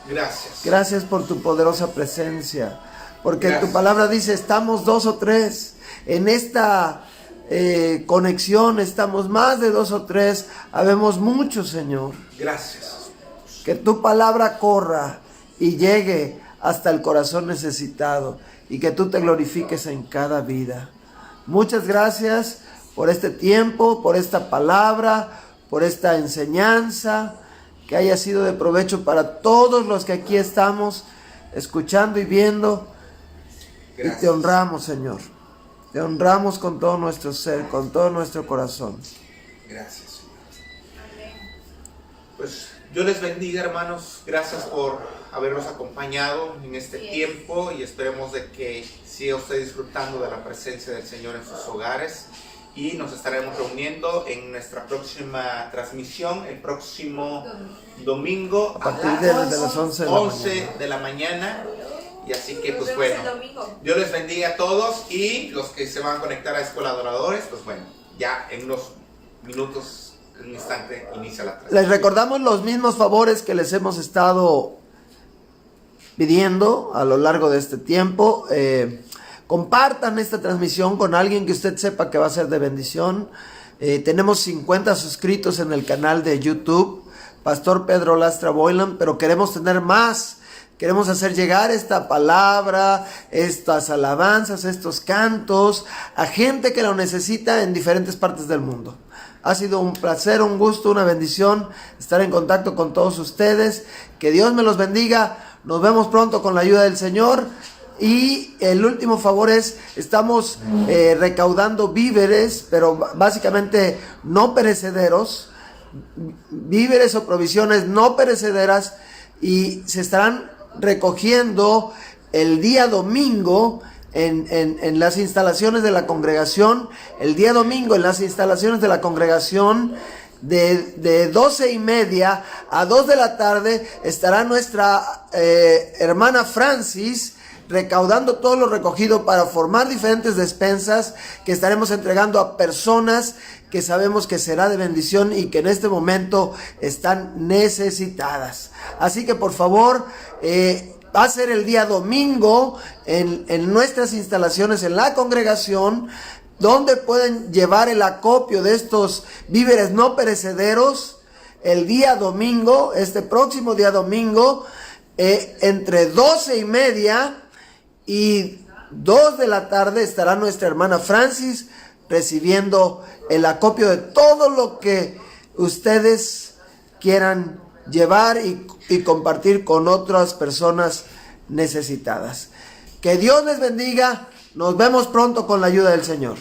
Gracias. Gracias por tu poderosa presencia, porque Gracias. tu palabra dice, estamos 2 o 3 en esta conexión, estamos más de 2 o 3, habemos muchos, Señor. Gracias. Que tu palabra corra y llegue hasta el corazón necesitado y que tú te glorifiques en cada vida. Muchas gracias por este tiempo, por esta palabra, por esta enseñanza, que haya sido de provecho para todos los que aquí estamos escuchando y viendo. Gracias. Y te honramos, Señor. Te honramos con todo nuestro ser, con todo nuestro corazón. Gracias, Señor. Pues Dios les bendiga, hermanos. Gracias por habernos acompañado en este tiempo y esperemos de que siga usted disfrutando de la presencia del Señor en sus hogares. Y nos estaremos reuniendo en nuestra próxima transmisión el próximo domingo A partir de las 11 de la mañana. Y así que, Nos pues vemos bueno, el domingo. Dios les bendiga a todos y los que se van a conectar a Escuela de Adoradores, pues bueno, ya en unos minutos, en un instante, inicia la transmisión. Les recordamos los mismos favores que les hemos estado pidiendo a lo largo de este tiempo. Compartan esta transmisión con alguien que usted sepa que va a ser de bendición. Tenemos 50 suscritos en el canal de YouTube, Pastor Pedro Lastra Boylan, pero queremos tener más. Queremos hacer llegar esta palabra, estas alabanzas, estos cantos a gente que lo necesita en diferentes partes del mundo. Ha sido un placer, un gusto, una bendición estar en contacto con todos ustedes. Que Dios me los bendiga. Nos vemos pronto con la ayuda del Señor. Y el último favor es, estamos recaudando víveres, pero básicamente no perecederos, víveres o provisiones no perecederas, y se estarán recogiendo el día domingo en las instalaciones de la congregación. El día domingo en las instalaciones de la congregación de 12:30 a 2 de la tarde estará nuestra hermana Francis recaudando todo lo recogido para formar diferentes despensas que estaremos entregando a personas que sabemos que será de bendición y que en este momento están necesitadas. Así que por favor, va a ser el día domingo en nuestras instalaciones en la congregación, donde pueden llevar el acopio de estos víveres no perecederos el día domingo, este próximo día domingo, entre 12:30 y 2 de la tarde estará nuestra hermana Francis recibiendo el acopio de todo lo que ustedes quieran llevar y compartir con otras personas necesitadas. Que Dios les bendiga. Nos vemos pronto con la ayuda del Señor.